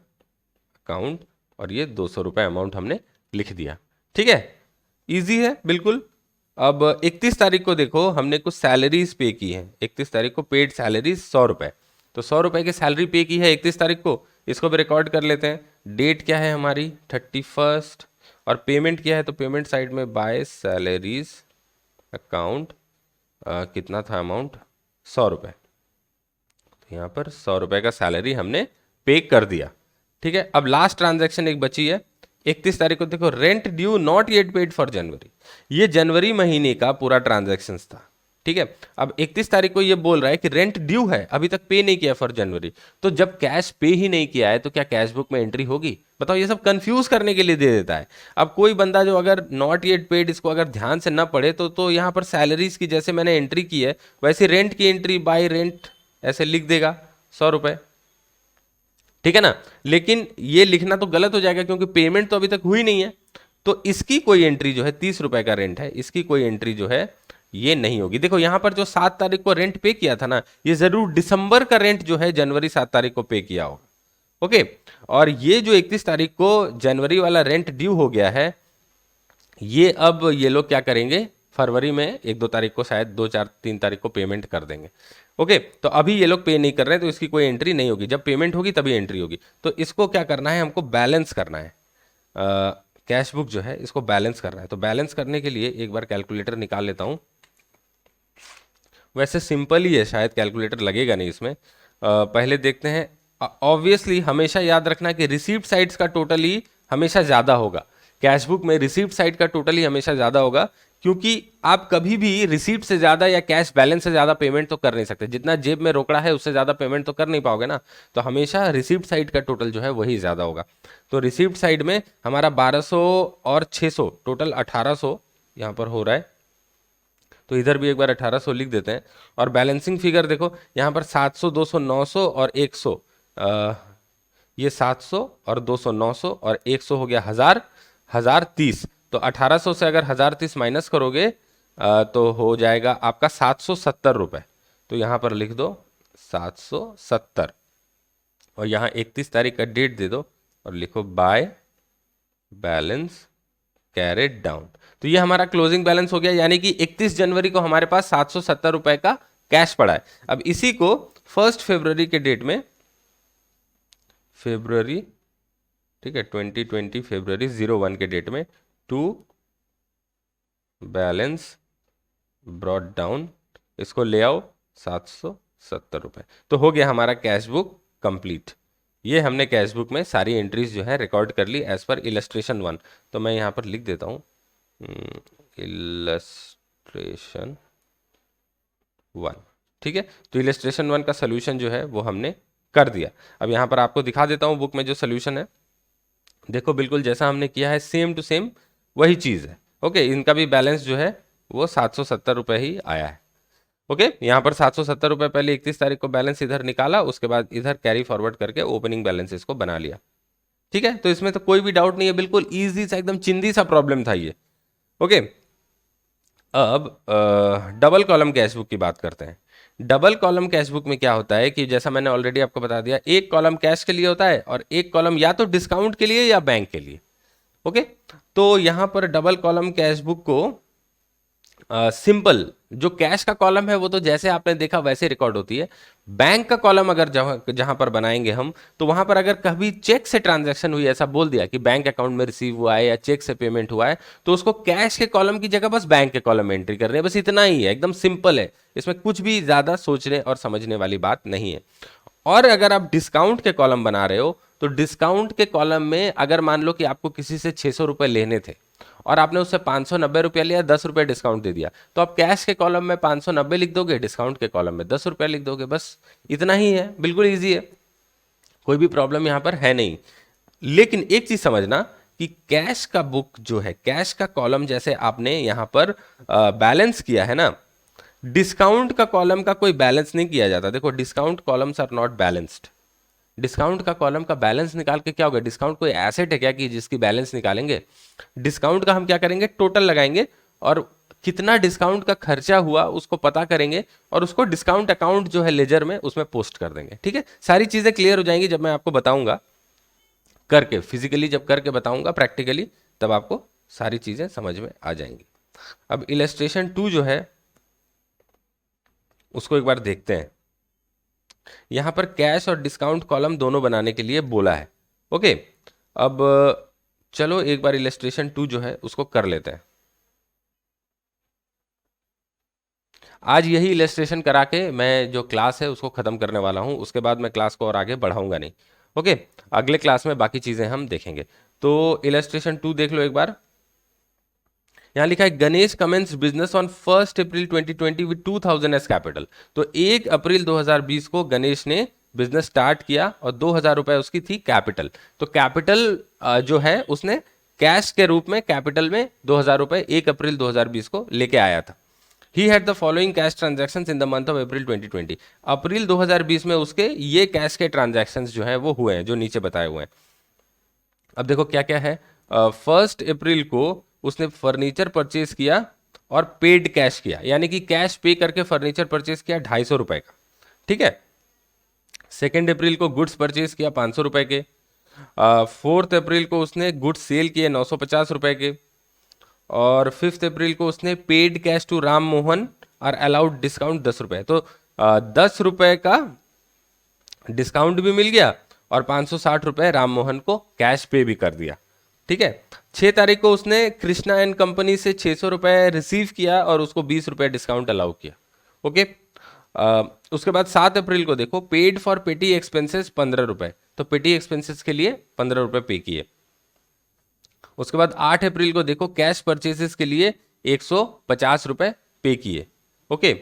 अकाउंट, और ये 200 रुपये अमाउंट हमने लिख दिया। ठीक है, इजी है बिल्कुल। अब 31 तारीख को देखो हमने कुछ सैलरीज पे की है, 31 तारीख को पेड सैलरीज 100 रुपये, तो 100 रुपये की सैलरी पे की है 31 तारीख को, इसको भी रिकॉर्ड कर लेते हैं। डेट क्या है हमारी 31, और पेमेंट क्या है, तो पेमेंट साइड में बाय सैलरीज अकाउंट कितना था अमाउंट, 100 रुपये। तो यहाँ पर 100 रुपये का सैलरी हमने पे कर दिया। ठीक है, अब लास्ट ट्रांजैक्शन एक बची है 31 तारीख को, देखो rent due not yet paid for January, ये जनवरी महीने का पूरा ट्रांजैक्शन था। ठीक है, अब 31 तारीख को ये बोल रहा है कि रेंट ड्यू है, अभी तक पे नहीं किया फॉर जनवरी, तो जब कैश पे ही नहीं किया है तो क्या कैश बुक में एंट्री होगी, बताओ। ये सब कंफ्यूज करने के लिए दे देता है। अब कोई बंदा जो अगर नॉट येट पेड इसको अगर ध्यान से ना पढ़े तो यहाँ पर सैलरीज की जैसे मैंने एंट्री की है वैसे रेंट की एंट्री बाय रेंट ऐसे लिख देगा 100 रुपये। ठीक है ना, लेकिन ये लिखना तो गलत हो जाएगा क्योंकि पेमेंट तो अभी तक हुई नहीं है, तो इसकी कोई एंट्री जो है 30 रुपए का रेंट है, इसकी कोई एंट्री जो है ये नहीं होगी। देखो यहां पर जो 7 तारीख को रेंट पे किया था ना, ये जरूर दिसंबर का रेंट जो है जनवरी 7 तारीख को पे किया होगा। ओके, और ये जो 31 तारीख को जनवरी वाला रेंट ड्यू हो गया है, ये अब ये लोग क्या करेंगे, फरवरी में 1-2 तारीख को शायद 2-4-3 तारीख को पेमेंट कर देंगे। ओके, तो अभी ये लोग पे नहीं कर रहे हैं तो इसकी कोई एंट्री नहीं होगी, जब पेमेंट होगी तभी एंट्री होगी। तो इसको क्या करना है, हमको बैलेंस करना है, कैश बुक जो है इसको बैलेंस करना है। तो बैलेंस करने के लिए एक बार कैलकुलेटर निकाल लेता हूँ, वैसे सिंपल ही है, शायद कैलकुलेटर लगेगा नहीं इसमें। पहले देखते हैं, ऑब्वियसली हमेशा याद रखना कि रिसीप्ट साइड्स का टोटल ही हमेशा ज़्यादा होगा, कैश बुक में रिसीप्ट साइड का टोटल ही हमेशा ज़्यादा होगा, क्योंकि आप कभी भी रिसीप्ट से ज़्यादा या कैश बैलेंस से ज़्यादा पेमेंट तो कर नहीं सकते, जितना जेब में रोकड़ा है उससे ज़्यादा पेमेंट तो कर नहीं पाओगे ना, तो हमेशा रिसीप्ट साइड का टोटल जो है वही ज़्यादा होगा। तो रिसीप्ट साइड में हमारा 1200 और 600 टोटल 1800 यहाँ पर हो रहा है, तो इधर भी एक बार 1800 लिख देते हैं। और बैलेंसिंग फिगर देखो यहाँ पर 700, 200, 900 और 100, ये 700 और 200 900 और 100 हो गया 1030। तो 1800 से अगर 1030 माइनस करोगे तो हो जाएगा आपका 770 रुपये। तो यहाँ पर लिख दो 770, और यहाँ 31 तारीख का डेट दे दो और लिखो बाय बैलेंस कैरेट डाउन। तो ये हमारा क्लोजिंग बैलेंस हो गया, यानी कि 31 जनवरी को हमारे पास 770 रुपए का कैश पड़ा है। अब इसी को 1 फरवरी के डेट में, फरवरी, ठीक है 2020 फरवरी 01 के डेट में टू बैलेंस ब्रॉट डाउन, इसको ले आओ 770 रुपए। तो हो गया हमारा कैश बुक कंप्लीट। ये हमने कैश बुक में सारी एंट्रीज जो है रिकॉर्ड कर ली एज पर इलस्ट्रेशन 1। तो मैं यहाँ पर लिख देता हूँ इलस्ट्रेशन 1। ठीक है, तो इलस्ट्रेशन 1 का सोल्यूशन जो है वो हमने कर दिया। अब यहाँ पर आपको दिखा देता हूँ बुक में जो सोल्यूशन है, देखो बिल्कुल जैसा हमने किया है सेम टू सेम वही चीज़ है। ओके, इनका भी बैलेंस जो है वो 770 रुपये ही आया है। ओके, यहाँ पर 770 रुपये पहले 31 तारीख को बैलेंस इधर निकाला, उसके बाद इधर कैरी फॉरवर्ड करके ओपनिंग बैलेंस इसको बना लिया। ठीक है, तो इसमें तो कोई भी डाउट नहीं है, बिल्कुल ईजी सा एकदम चिंदी सा प्रॉब्लम था ये। ओके, अब डबल कॉलम कैश बुक की बात करते हैं। डबल कॉलम कैश बुक में क्या होता है कि जैसा मैंने ऑलरेडी आपको बता दिया, एक कॉलम कैश के लिए होता है और एक कॉलम या तो डिस्काउंट के लिए या बैंक के लिए। ओके, तो यहाँ पर डबल कॉलम कैश बुक को सिंपल जो कैश का कॉलम है वो तो जैसे आपने देखा वैसे रिकॉर्ड होती है। बैंक का कॉलम अगर जहां पर बनाएंगे हम, तो वहां पर अगर कभी चेक से ट्रांजैक्शन हुई, ऐसा बोल दिया कि बैंक अकाउंट में रिसीव हुआ है या चेक से पेमेंट हुआ है, तो उसको कैश के कॉलम की जगह बस बैंक के कॉलम में एंट्री करनी है, बस इतना ही है, एकदम सिंपल है, इसमें कुछ भी ज्यादा सोचने और समझने वाली बात नहीं है। और अगर आप डिस्काउंट के कॉलम बना रहे हो, तो डिस्काउंट के कॉलम में अगर मान लो कि आपको किसी से 600 रुपये लेने थे और आपने उससे 590 रुपया लिया, 10 रुपये डिस्काउंट दे दिया, तो आप कैश के कॉलम में 590 लिख दोगे, डिस्काउंट के कॉलम में 10 रुपया लिख दोगे, बस इतना ही है, बिल्कुल ईजी है, कोई भी प्रॉब्लम यहाँ पर है नहीं। लेकिन एक चीज समझना कि कैश का बुक जो है, कैश का कॉलम जैसे आपने यहाँ पर बैलेंस किया है ना, डिस्काउंट का कॉलम का कोई बैलेंस नहीं किया जाता। देखो discount columns are not balanced. Discount का कॉलम का बैलेंस निकाल के क्या होगा, डिस्काउंट कोई एसेट है क्या कि जिसकी बैलेंस निकालेंगे? डिस्काउंट का हम क्या करेंगे, टोटल लगाएंगे और कितना डिस्काउंट का खर्चा हुआ उसको पता करेंगे और उसको डिस्काउंट अकाउंट जो है लेजर में उसमें पोस्ट कर देंगे। ठीक है, सारी चीजें क्लियर हो जाएंगी जब मैं आपको बताऊंगा करके, फिजिकली जब करके बताऊंगा प्रैक्टिकली, तब आपको सारी चीजें समझ में आ जाएंगी। अब इलस्ट्रेशन 2 जो है उसको एक बार देखते हैं। यहां पर कैश और डिस्काउंट कॉलम दोनों बनाने के लिए बोला है। ओके, अब चलो एक बार इलस्ट्रेशन 2 जो है उसको कर लेते हैं। आज यही इलस्ट्रेशन करा के मैं जो क्लास है उसको खत्म करने वाला हूं, उसके बाद मैं क्लास को और आगे बढ़ाऊंगा नहीं। ओके, अगले क्लास में बाकी चीजें हम देखेंगे। तो इलस्ट्रेशन 2 देख लो एक बार। यहाँ लिखा है Ganesh commence business on 1 April 2020 with 2000 as capital. तो 1 अप्रैल 2020 को गणेश ने बिजनेस स्टार्ट किया और 2000 रुपए उसकी थी कैपिटल। तो कैपिटल जो है उसने कैश के रूप में कैपिटल में 2000 रुपए 1 अप्रैल 2020 को लेके आया था। He had the following cash transactions in the month of April 2020। अप्रैल 2020 में उसके ये कैश के ट्रांजैक्शंस जो है वो हुए हैं जो नीचे बताए हुए हैं। अब देखो क्या क्या है। 1 अप्रैल को उसने फर्नीचर परचेज किया और पेड कैश किया, यानी कि कैश पे करके फर्नीचर परचेज किया 250 रुपए का। ठीक है। 2 अप्रैल को गुड्स परचेज किया 500 रुपए के। 4 अप्रैल को उसने गुड्स सेल किए 950 रुपए के। और 5 अप्रैल को उसने paid cash to Ram Mohan और अलाउड डिस्काउंट 10 रुपए। तो 10 रुपए का डिस्काउंट भी मिल गया और 560 रुपए राम मोहन को कैश पे भी कर दिया। ठीक है। 6 तारीख को उसने कृष्णा एंड कंपनी से 600 रुपए रिसीव किया और उसको 20 रुपए डिस्काउंट अलाउ किया। ओके। उसके बाद 7 अप्रैल को देखो पेड फॉर पेटी एक्सपेंसेस 15 रुपए, तो पेटी एक्सपेंसेस के लिए 15 रुपए पे किए। उसके बाद 8 अप्रैल को देखो कैश परचेसेस के लिए 150 रुपए पे किए। ओके।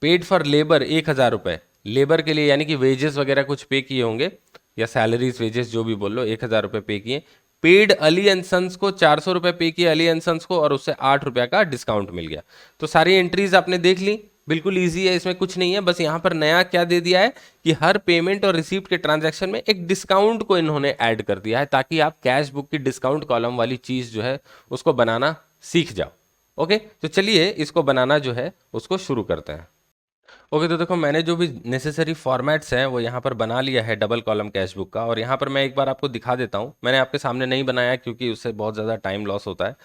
पेड फॉर लेबर 1000 रुपए, लेबर के लिए यानी कि वेजेस वगैरह कुछ पे किए होंगे या सैलरीज वेजेस जो भी बोल लो, 1000 रुपए पे किए। पेड अली एंड सन्स को 400 रुपए पे किए अली एंड सन्स को और उससे 8 रुपए का डिस्काउंट मिल गया। तो सारी एंट्रीज आपने देख ली, बिल्कुल इजी है, इसमें कुछ नहीं है। बस यहाँ पर नया क्या दे दिया है कि हर पेमेंट और रिसीप्ट के ट्रांजैक्शन में एक डिस्काउंट को इन्होंने ऐड कर दिया है ताकि आप कैश बुक की डिस्काउंट कॉलम वाली चीज जो है उसको बनाना सीख जाओ। ओके, तो चलिए इसको बनाना जो है उसको शुरू करते हैं। ओके, तो देखो मैंने जो भी नेसेसरी फॉर्मेट्स हैं वो यहाँ पर बना लिया है डबल कॉलम कैश बुक का, और यहाँ पर मैं एक बार आपको दिखा देता हूँ। मैंने आपके सामने नहीं बनाया क्योंकि उससे बहुत ज़्यादा टाइम लॉस होता है,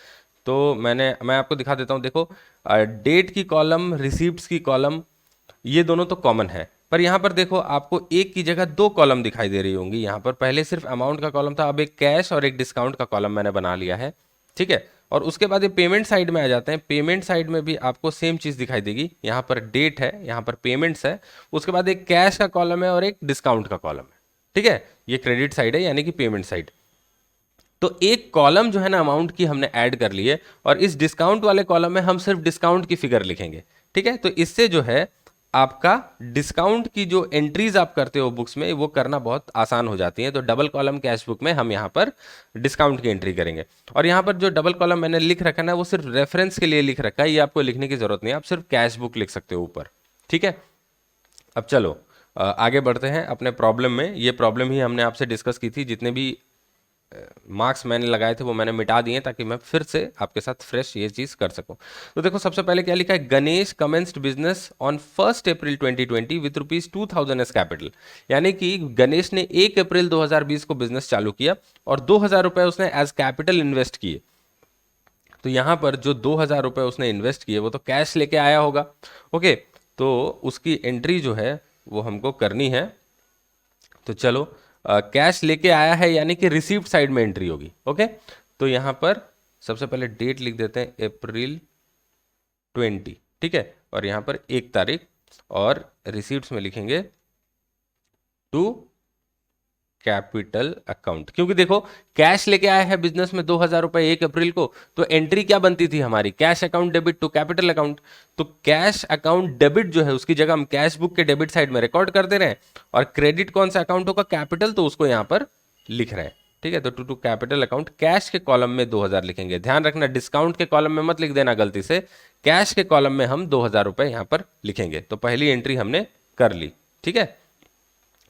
तो मैं आपको दिखा देता हूँ। देखो डेट की कॉलम, रिसीप्ट्स की कॉलम, ये दोनों तो कॉमन है, पर यहाँ पर देखो आपको एक की जगह दो कॉलम दिखाई दे रही होंगी। यहाँ पर पहले सिर्फ अमाउंट का कॉलम था, अब एक कैश और एक डिस्काउंट का कॉलम मैंने बना लिया है। ठीक है। और उसके बाद ये पेमेंट साइड में आ जाते हैं। पेमेंट साइड में भी आपको सेम चीज़ दिखाई देगी। यहाँ पर डेट है, यहाँ पर पेमेंट्स है, उसके बाद एक कैश का कॉलम है और एक डिस्काउंट का कॉलम है। ठीक है, ये क्रेडिट साइड है यानी कि पेमेंट साइड। तो एक कॉलम जो है ना अमाउंट की हमने ऐड कर ली है और इस डिस्काउंट वाले कॉलम में हम सिर्फ डिस्काउंट की फिगर लिखेंगे। ठीक है, तो इससे जो है आपका डिस्काउंट की जो एंट्रीज आप करते हो बुक्स में वो करना बहुत आसान हो जाती है। तो डबल कॉलम कैश बुक में हम यहाँ पर डिस्काउंट की एंट्री करेंगे। और यहाँ पर जो डबल कॉलम मैंने लिख रखा है ना वो सिर्फ रेफरेंस के लिए लिख रखा है, ये आपको लिखने की जरूरत नहीं है, आप सिर्फ कैश बुक लिख सकते हो ऊपर। ठीक है। अब चलो आगे बढ़ते हैं अपने प्रॉब्लम में। ये प्रॉब्लम ही हमने आपसे डिस्कस की थी, जितने भी मार्क्स मैंने लगाए थे वो मैंने मिटा दिए ताकि मैं फिर से आपके साथ फ्रेश ये चीज़ कर सकूं। तो देखो सबसे पहले क्या लिखा है, Ganesh commenced business on 1 April 2020 with ₹2000 as capital, यानी कि गणेश ने 1 अप्रैल 2020 को बिजनेस चालू किया और 2000 रुपए उसने एज कैपिटल इन्वेस्ट किए। तो यहाँ पर जो 2000 रुपए उसने इन्वेस्ट किए वो तो कैश लेके आया होगा। ओके, तो उसकी एंट्री जो है वो हमको करनी है। तो चलो कैश लेके आया है यानी कि रिसीप्ट साइड में एंट्री होगी। ओके, तो यहां पर सबसे पहले डेट लिख देते हैं अप्रैल 20। ठीक है, और यहां पर 1 तारीख, और रिसीप्ट्स में लिखेंगे टू कैपिटल अकाउंट, क्योंकि देखो कैश लेके आया है बिजनेस में 2000 रुपए 1 अप्रैल को, तो एंट्री क्या बनती थी हमारी, cash account debit to capital account. तो कैश अकाउंट डेबिट जो है उसकी जगह हम कैश बुक के डेबिट साइड में रिकॉर्ड कर दे रहे हैं, और क्रेडिट कौन सा अकाउंट होगा, कैपिटल, तो उसको यहां पर लिख रहे हैं। ठीक है। तो टू कैपिटल अकाउंट, कैश के कॉलम में 2000 लिखेंगे। ध्यान रखना डिस्काउंट के कॉलम में मत लिख देना गलती से, कैश के कॉलम में हम 2000 रुपए यहां पर लिखेंगे। तो पहली एंट्री हमने कर ली, ठीक है,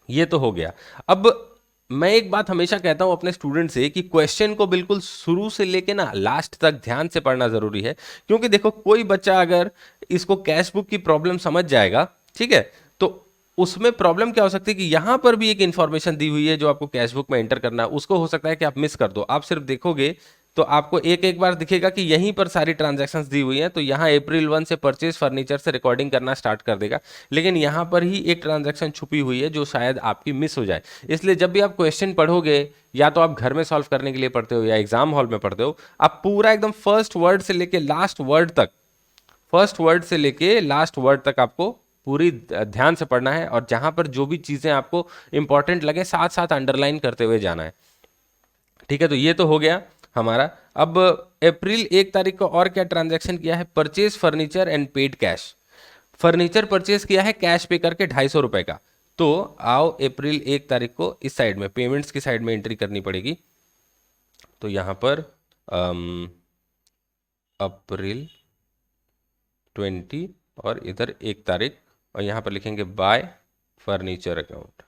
ये तो हो गया। अब मैं एक बात हमेशा कहता हूं अपने स्टूडेंट से कि क्वेश्चन को बिल्कुल शुरू से लेके ना लास्ट तक ध्यान से पढ़ना जरूरी है। क्योंकि देखो कोई बच्चा अगर इसको कैश बुक की प्रॉब्लम समझ जाएगा, ठीक है, तो उसमें प्रॉब्लम क्या हो सकती है कि यहां पर भी एक इंफॉर्मेशन दी हुई है जो आपको कैश बुक में एंटर करना है, उसको हो सकता है कि आप मिस कर दो। आप सिर्फ देखोगे तो आपको एक एक बार दिखेगा कि यहीं पर सारी ट्रांजैक्शंस दी हुई हैं, तो यहाँ अप्रैल 1 से परचेज फर्नीचर से रिकॉर्डिंग करना स्टार्ट कर देगा, लेकिन यहाँ पर ही एक ट्रांजैक्शन छुपी हुई है जो शायद आपकी मिस हो जाए। इसलिए जब भी आप क्वेश्चन पढ़ोगे, या तो आप घर में सॉल्व करने के लिए पढ़ते हो या एग्जाम हॉल में पढ़ते हो, आप पूरा एकदम फर्स्ट वर्ड से लेके लास्ट वर्ड तक, फर्स्ट वर्ड से लेके लास्ट वर्ड तक आपको पूरी ध्यान से पढ़ना है, और जहां पर जो भी चीजें आपको इंपॉर्टेंट लगे साथ साथ अंडरलाइन करते हुए जाना है, ठीक है। तो ये तो हो गया हमारा। अब अप्रैल 1 तारीख को और क्या ट्रांजैक्शन किया है, purchase furniture and paid cash. Furniture purchase किया है कैश पे करके 250 रुपए का। तो आओ अप्रैल 1 तारीख को इस साइड में पेमेंट्स की साइड में एंट्री करनी पड़ेगी। तो यहां पर अप्रैल 20 और इधर 1 तारीख, और यहां पर लिखेंगे bye furniture account,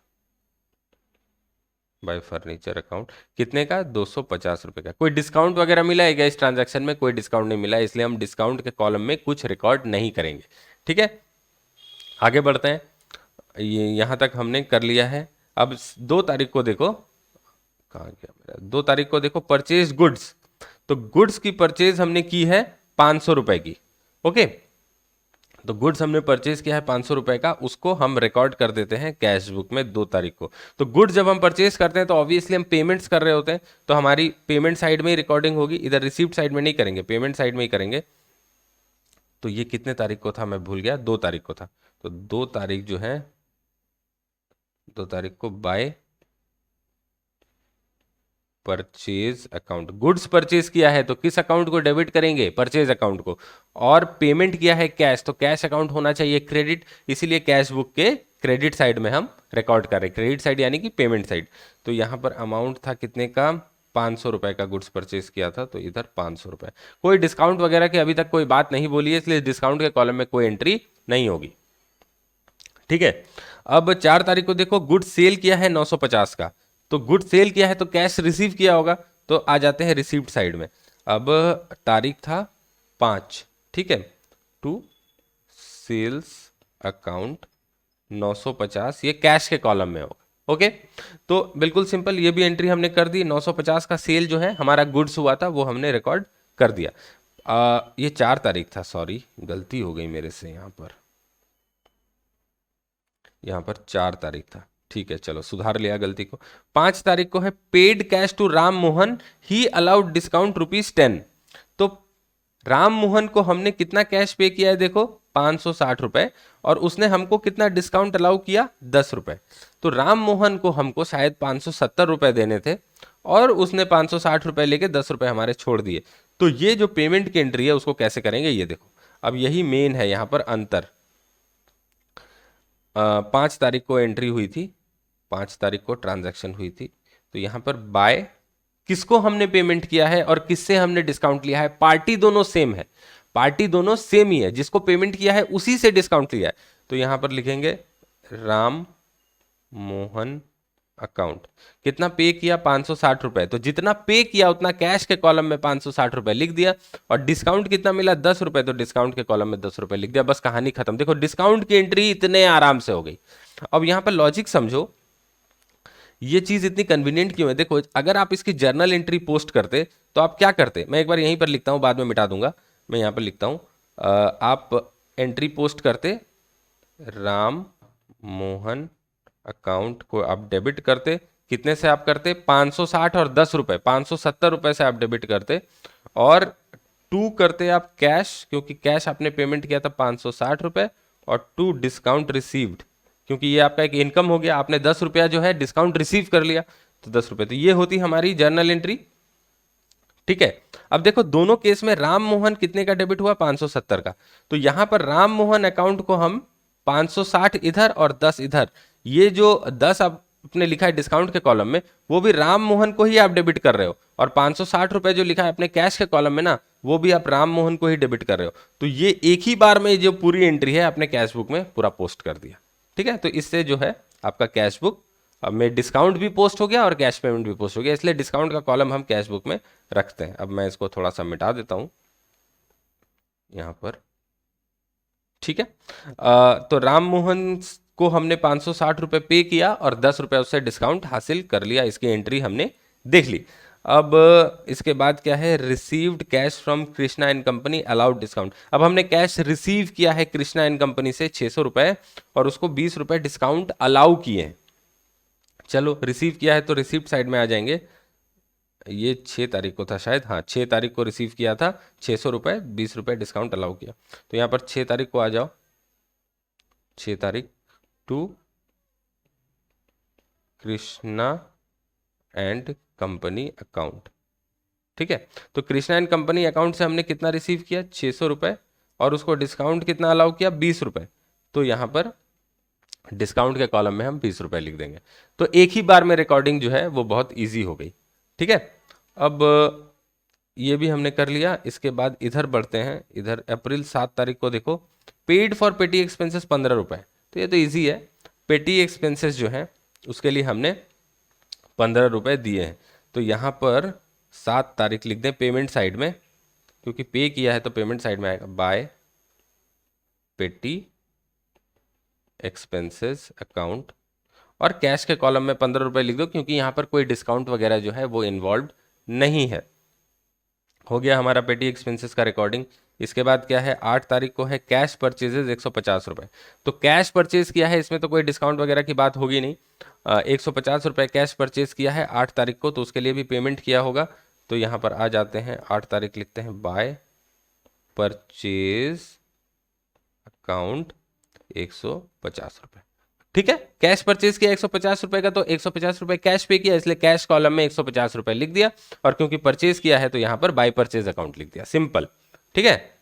bye furniture account. कितने का, 250 रुपए का। कोई डिस्काउंट वगैरह मिला है क्या इस ट्रांजैक्शन में? कोई डिस्काउंट नहीं मिला है, इसलिए हम डिस्काउंट के कॉलम में कुछ रिकॉर्ड नहीं करेंगे, ठीक है। आगे बढ़ते हैं, ये यहां तक हमने कर लिया है। अब 2 तारीख को देखो, कहाँ गया मेरा, 2 तारीख को देखो परचेज गुड्स। तो गुड्स की परचेज हमने की है 500 रुपए की, ओके। तो गुड्स हमने परचेज किया है 500 रुपए का, उसको हम रिकॉर्ड कर देते हैं कैश बुक में 2 तारीख को। तो गुड्स जब हम परचेज करते हैं तो ऑब्वियसली हम पेमेंट्स कर रहे होते हैं, तो हमारी पेमेंट साइड में ही रिकॉर्डिंग होगी, इधर रिसीप्ट साइड में नहीं करेंगे, पेमेंट साइड में ही करेंगे। तो ये कितने तारीख को था मैं भूल गया, 2 तारीख को था। तो 2 तारीख जो है, 2 तारीख को by purchase account, goods purchase किया है तो किस अकाउंट को डेबिट करेंगे, परचेज अकाउंट को। और पेमेंट किया है कैश, तो कैश अकाउंट होना चाहिए क्रेडिट, इसीलिए कैश बुक के क्रेडिट साइड में हम रिकॉर्ड कर रहे हैं, क्रेडिट साइड यानी कि पेमेंट साइड। तो यहां पर अमाउंट था कितने का, 500 रुपए का गुड्स परचेज किया था, तो इधर 500 रुपए। कोई डिस्काउंट वगैरह की अभी तक कोई बात नहीं बोली है, इसलिए डिस्काउंट के कॉलम में कोई एंट्री नहीं होगी, ठीक है। अब 4 तारीख को देखो गुड्स सेल किया है 950 का। तो गुड्स सेल किया है तो कैश रिसीव किया होगा, तो आ जाते हैं रिसीव्ड साइड में। अब तारीख था 5, ठीक है, टू सेल्स अकाउंट 950, ये कैश के कॉलम में होगा, ओके। तो बिल्कुल सिंपल, ये भी एंट्री हमने कर दी। 950 का सेल जो है हमारा गुड्स हुआ था वो हमने रिकॉर्ड कर दिया। ये 4 तारीख था, सॉरी गलती हो गई मेरे से, यहाँ पर 4 तारीख था, ठीक है, चलो सुधार लिया गलती को। 5 तारीख को है paid cash to Ram Mohan, he allowed discount ₹10। तो राम मोहन को हमने कितना कैश पे किया है, देखो 560 रुपए, और उसने हमको कितना डिस्काउंट अलाउ किया, 10 रुपए। तो राम मोहन को हमको शायद 570 रुपए देने थे, और उसने 560 रुपए लेके 10 रुपए हमारे छोड़ दिए। तो ये जो पेमेंट की एंट्री है उसको कैसे करेंगे, ये देखो। अब यही मेन है यहाँ पर अंतर। 5 तारीख को एंट्री हुई थी, 5 तारीख को ट्रांजैक्शन हुई थी। तो यहाँ पर बाय किसको हमने पेमेंट किया है और किससे हमने डिस्काउंट लिया है, पार्टी दोनों सेम है, पार्टी दोनों सेम ही है, जिसको पेमेंट किया है उसी से डिस्काउंट लिया है। तो यहां पर लिखेंगे राम मोहन अकाउंट, कितना पे किया, 560 रुपए। तो जितना पे किया उतना कैश के कॉलम में 560 रुपए लिख दिया, और डिस्काउंट कितना मिला, 10 रुपए, तो डिस्काउंट के कॉलम में 10 रुपए लिख दिया, बस कहानी खत्म। देखो डिस्काउंट की एंट्री इतने आराम से हो गई। अब यहां पर लॉजिक समझो, ये चीज इतनी कन्वीनियंट क्यों है। देखो अगर आप इसकी जर्नल एंट्री पोस्ट करते तो आप क्या करते, मैं एक बार यहीं पर लिखता हूं, बाद में मिटा दूंगा, मैं यहां पर लिखता हूं, आप एंट्री पोस्ट करते, राम मोहन अकाउंट को आप डेबिट करते, कितने से आप करते, 560 और 10 रुपए, 570 रुपए से आप डेबिट करते, और 2 करते आप कैश, क्योंकि कैश आपने पेमेंट किया था 560 रुपए, और 2 डिस्काउंट रिसीव्ड, क्योंकि ये आपका एक इनकम हो गया, आपने 10 रुपया जो है डिस्काउंट रिसीव कर लिया, तो 10 रुपए। तो ये होती हमारी जर्नल एंट्री, ठीक है। अब देखो दोनों केस में राम मोहन कितने का डेबिट हुआ, 570 का। तो यहां पर राम मोहन अकाउंट को हम 560 इधर और 10 इधर, ये जो 10 अब आपने लिखा है डिस्काउंट के कॉलम में, वो भी राम मोहन को ही आप डेबिट कर रहे हो, और 560 रुपए जो लिखा है अपने कैश के कॉलम में ना, वो भी आप राम मोहन को ही डेबिट कर रहे हो। तो ये एक ही बार में जो पूरी एंट्री है अपने कैश बुक में पूरा पोस्ट कर दिया। ठीक है, तो इससे जो है आपका कैश बुक में डिस्काउंट भी पोस्ट हो गया और कैश पेमेंट भी पोस्ट हो गया, इसलिए डिस्काउंट का कॉलम हम कैश बुक में रखते हैं। अब मैं इसको थोड़ा सा मिटा देता हूं यहां पर। ठीक है, तो राम मोहन को हमने 560 रुपए पे किया और 10 रुपए उससे डिस्काउंट हासिल कर लिया, इसकी एंट्री हमने देख ली। अब इसके बाद क्या है, received cash from Krishna and company allowed discount. अब हमने कैश रिसीव किया है कृष्णा एंड कंपनी से 600 रुपए और उसको 20 रुपए डिस्काउंट अलाउ किए हैं। चलो रिसीव किया है तो रिसीप्ट साइड में आ जाएंगे, ये 6 तारीख को था शायद, हाँ 6 तारीख को रिसीव किया था, 600 रुपये 20 रुपये डिस्काउंट अलाउ किया। तो यहाँ पर 6 तारीख को आ जाओ, 6 तारीख to Krishna and company account. ठीक है, तो कृष्णा एंड कंपनी अकाउंट से हमने कितना रिसीव किया, 600 रुपये, और उसको डिस्काउंट कितना अलाउ किया, 20 रुपये। तो यहाँ पर डिस्काउंट के कॉलम में हम 20 रुपये लिख देंगे। तो एक ही बार में रिकॉर्डिंग जो है वो बहुत ईजी हो गई। ठीक है, अब ये भी हमने कर लिया। इसके बाद इधर बढ़ते हैं, इधर अप्रैल 7 तारीख को देखो, पेड फॉर पेटी एक्सपेंसेस 15 रुपये। तो ये तो ईजी है, पेटी एक्सपेंसेस जो है उसके लिए हमने 15 रुपये दिए हैं। तो यहाँ पर 7 तारीख लिख दें पेमेंट साइड में, क्योंकि पे किया है तो पेमेंट साइड में आएगा, बाय पेटी एक्सपेंसेस अकाउंट, और कैश के कॉलम में 15 रुपये लिख दो, क्योंकि यहाँ पर कोई डिस्काउंट वगैरह जो है वो इन्वॉल्व नहीं है। हो गया हमारा पेटी एक्सपेंसेस का रिकॉर्डिंग। इसके बाद क्या है, 8 तारीख को है कैश परचेजेज 150 रुपये। तो कैश परचेज किया है, इसमें तो कोई डिस्काउंट वगैरह की बात होगी नहीं। 150 रुपये कैश परचेज किया है 8 तारीख को, तो उसके लिए भी पेमेंट किया होगा। तो यहाँ पर आ जाते हैं, 8 तारीख लिखते हैं बाय परचेज अकाउंट 150 रुपये। ठीक है, कैश परचेज किया 150 रुपए का, तो 150 रुपए कैश पे किया, इसलिए कैश कॉलम में 150 रुपए लिख दिया, और क्योंकि परचेज किया है तो यहां पर बाय परचेज अकाउंट लिख दिया, सिंपल। ठीक है,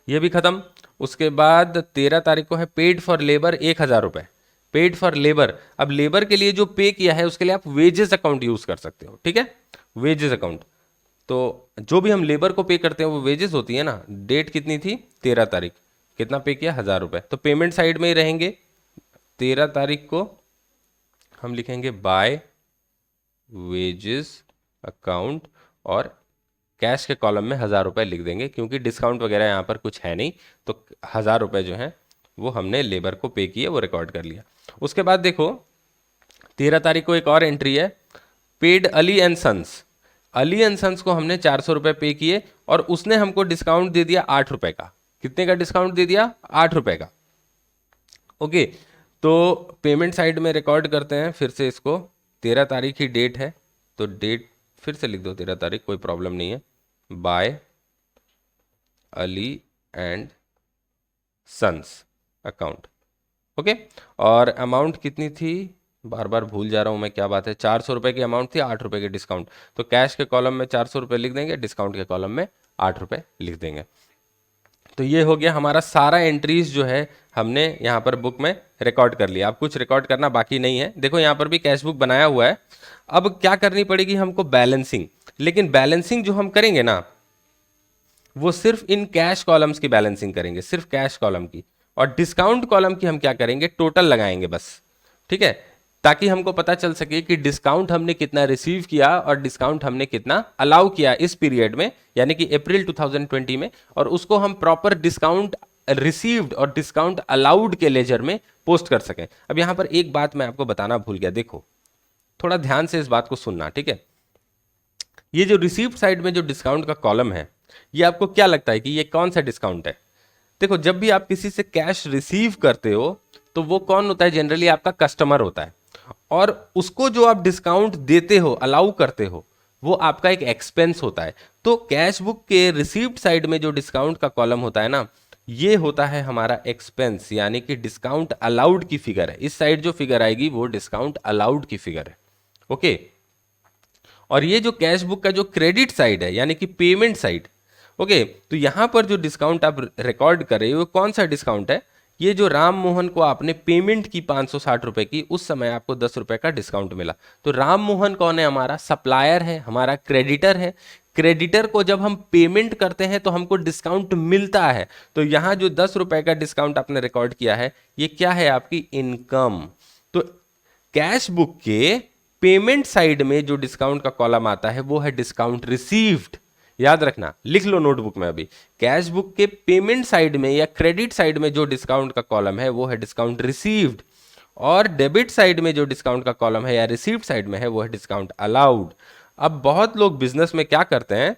ये भी खत्म। उसके बाद 13 तारीख को है पेड फॉर लेबर 1000 रुपए, पेड फॉर लेबर। अब लेबर के लिए जो पे किया है उसके लिए आप वेजेस अकाउंट यूज कर सकते हो। ठीक है, वेजेस अकाउंट, तो जो भी हम लेबर को पे करते हैं वो वेजेस होती है ना। डेट कितनी थी, 13 तारीख, कितना पे किया, 1000 रुपए। तो पेमेंट साइड में ही रहेंगे। 13 तारीख को हम लिखेंगे बाय वेजेस अकाउंट, और कैश के कॉलम में 1000 रुपये लिख देंगे, क्योंकि डिस्काउंट वगैरह यहाँ पर कुछ है नहीं। तो 1000 रुपये जो है वो हमने लेबर को पे किए, वो रिकॉर्ड कर लिया। उसके बाद देखो 13 तारीख को एक और एंट्री है, paid Ali and sons. Ali and sons को हमने 400 रुपये पे किए, और उसने हमको डिस्काउंट दे दिया 8 रुपये का। कितने का डिस्काउंट दे दिया, 8 रुपये का। ओके, तो पेमेंट साइड में रिकॉर्ड करते हैं फिर से इसको। 13 तारीख ही डेट है, तो डेट फिर से लिख दो 13 तारीख, कोई प्रॉब्लम नहीं है। By Ali and sons account. Okay, और अमाउंट कितनी थी, बार बार भूल जा रहा हूँ मैं, क्या बात है, 400 रुपये की अमाउंट थी, 8 रुपये की डिस्काउंट। तो कैश के कॉलम में 400 रुपये लिख देंगे, डिस्काउंट के कॉलम में 8 रुपये लिख देंगे। तो ये हो गया हमारा सारा एंट्रीज जो है हमने यहाँ पर बुक में रिकॉर्ड कर लिया। अब कुछ रिकॉर्ड करना बाकी नहीं है। देखो यहाँ पर भी कैश बुक बनाया हुआ है। अब क्या करनी पड़ेगी हमको, बैलेंसिंग। लेकिन बैलेंसिंग जो हम करेंगे ना, वो सिर्फ इन कैश कॉलम्स की बैलेंसिंग करेंगे, सिर्फ कैश कॉलम की। और डिस्काउंट कॉलम की हम क्या करेंगे, टोटल लगाएंगे बस। ठीक है, ताकि हमको पता चल सके कि डिस्काउंट हमने कितना रिसीव किया और डिस्काउंट हमने कितना अलाउ किया इस पीरियड में, यानी कि अप्रैल 2020 में, और उसको हम प्रॉपर डिस्काउंट रिसीव्ड और डिस्काउंट अलाउड के लेजर में पोस्ट कर सकें। अब यहां पर एक बात मैं आपको बताना भूल गया, देखो थोड़ा ध्यान से इस बात को सुनना। ठीक है, ये जो रिसीव्ड साइड में जो डिस्काउंट का कॉलम है, ये आपको क्या लगता है कि ये कौन सा डिस्काउंट है? देखो, जब भी आप किसी से कैश रिसीव करते हो तो वो कौन होता है, जनरली आपका कस्टमर होता है, और उसको जो आप डिस्काउंट देते हो, अलाउ करते हो, वो आपका एक एक्सपेंस होता है। तो कैश बुक के रिसीव्ड साइड में जो डिस्काउंट का कॉलम होता है ना, ये होता है हमारा एक्सपेंस, यानी कि डिस्काउंट अलाउड की फिगर है। इस साइड जो फिगर आएगी वो डिस्काउंट अलाउड की फिगर है। ओके, और ये जो कैश बुक का जो क्रेडिट साइड है, यानी कि पेमेंट साइड, ओके, तो यहां पर जो डिस्काउंट आप रिकॉर्ड कर रहे हो, कौन सा डिस्काउंट है, ये जो राम मोहन को आपने पेमेंट की 560 रुपए की, उस समय आपको 10 रुपए का डिस्काउंट मिला। तो राम मोहन कौन है? हमारा सप्लायर है, हमारा क्रेडिटर है। क्रेडिटर को जब हम पेमेंट करते हैं तो हमको डिस्काउंट मिलता है। तो यहां जो 10 रुपए का डिस्काउंट आपने रिकॉर्ड किया है, ये क्या है? आपकी इनकम। तो कैश बुक के पेमेंट साइड में जो डिस्काउंट का कॉलम आता है वो है डिस्काउंट रिसीव्ड। याद रखना, लिख लो नोटबुक में अभी। कैश बुक के पेमेंट साइड में या क्रेडिट साइड में जो डिस्काउंट का कॉलम है वो है डिस्काउंट रिसीव्ड, और डेबिट साइड में जो डिस्काउंट का कॉलम है या रिसीव्ड साइड में है वो है डिस्काउंट अलाउड। अब बहुत लोग बिजनेस में क्या करते हैं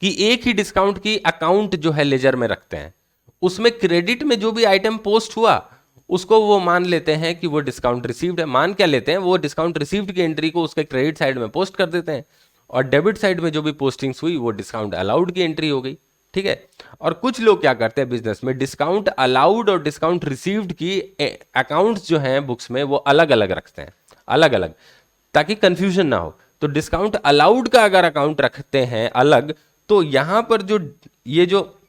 कि एक ही डिस्काउंट की अकाउंट जो है लेजर में रखते हैं, उसमें क्रेडिट में जो भी आइटम पोस्ट हुआ उसको वो मान लेते हैं कि वो डिस्काउंट रिसीव्ड है। मान क्या लेते हैं? वो डिस्काउंट रिसीव्ड की एंट्री को उसके क्रेडिट साइड में पोस्ट कर देते हैं, और डेबिट साइड में जो भी पोस्टिंग्स हुई वो डिस्काउंट अलाउड की एंट्री हो गई। ठीक है। और कुछ लोग क्या करते हैं बिजनेस में, डिस्काउंट अलाउड और डिस्काउंट रिसीव्ड की अकाउंट्स जो हैं बुक्स में वो अलग अलग रखते हैं, अलग अलग, ताकि कंफ्यूजन ना हो। तो डिस्काउंट अलाउड का अगर अकाउंट रखते हैं अलग, तो यहां पर जो ये जो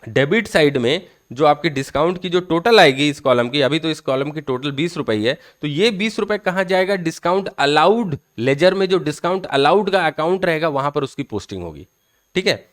डेबिट साइड में जो आपकी डिस्काउंट की जो टोटल आएगी इस कॉलम की, अभी तो इस कॉलम की टोटल 20 रुपए ही है, तो ये 20 रुपए कहां जाएगा? डिस्काउंट अलाउड लेजर में जो डिस्काउंट अलाउड का अकाउंट रहेगा वहां पर उसकी पोस्टिंग होगी। ठीक है।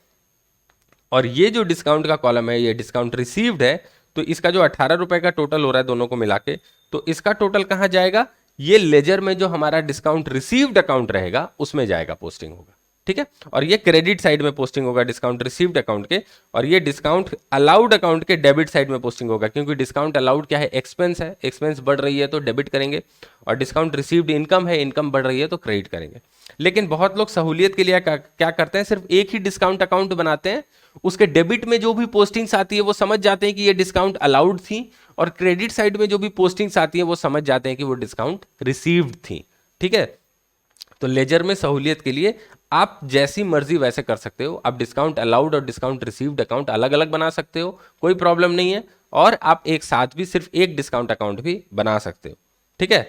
और ये जो डिस्काउंट का कॉलम है ये डिस्काउंट रिसीव्ड है, तो इसका जो 18 रुपए का टोटल हो रहा है दोनों को मिला के, तो इसका टोटल कहां जाएगा? ये लेजर में जो हमारा डिस्काउंट रिसीव्ड अकाउंट रहेगा उसमें जाएगा, पोस्टिंग होगा। ठीक है। और ये क्रेडिट साइड में पोस्टिंग होगा डिस्काउंट रिसीव्ड अकाउंट के, और ये डिस्काउंट अलाउड अकाउंट के डेबिट साइड में पोस्टिंग होगा, क्योंकि डिस्काउंट अलाउड क्या है? एक्सपेंस है, एक्सपेंस बढ़ रही है तो डेबिट करेंगे, और डिस्काउंट रिसीव्ड इनकम है, इनकम बढ़ रही है तो क्रेडिट करेंगे। लेकिन बहुत लोग सहूलियत के लिए क्या करते हैं, सिर्फ एक ही डिस्काउंट अकाउंट बनाते हैं, उसके डेबिट में जो भी पोस्टिंग्स आती है वो समझ जाते हैं कि ये डिस्काउंट अलाउड थी, और क्रेडिट साइड में जो भी पोस्टिंग्स आती है वो समझ जाते हैं कि वो डिस्काउंट रिसीव्ड थी। ठीक है। तो लेजर में सहूलियत के लिए आप जैसी मर्जी वैसे कर सकते हो, आप डिस्काउंट अलाउड और डिस्काउंट रिसीव्ड अकाउंट अलग अलग बना सकते हो, कोई प्रॉब्लम नहीं है, और आप एक साथ भी सिर्फ एक डिस्काउंट अकाउंट भी बना सकते हो। ठीक है।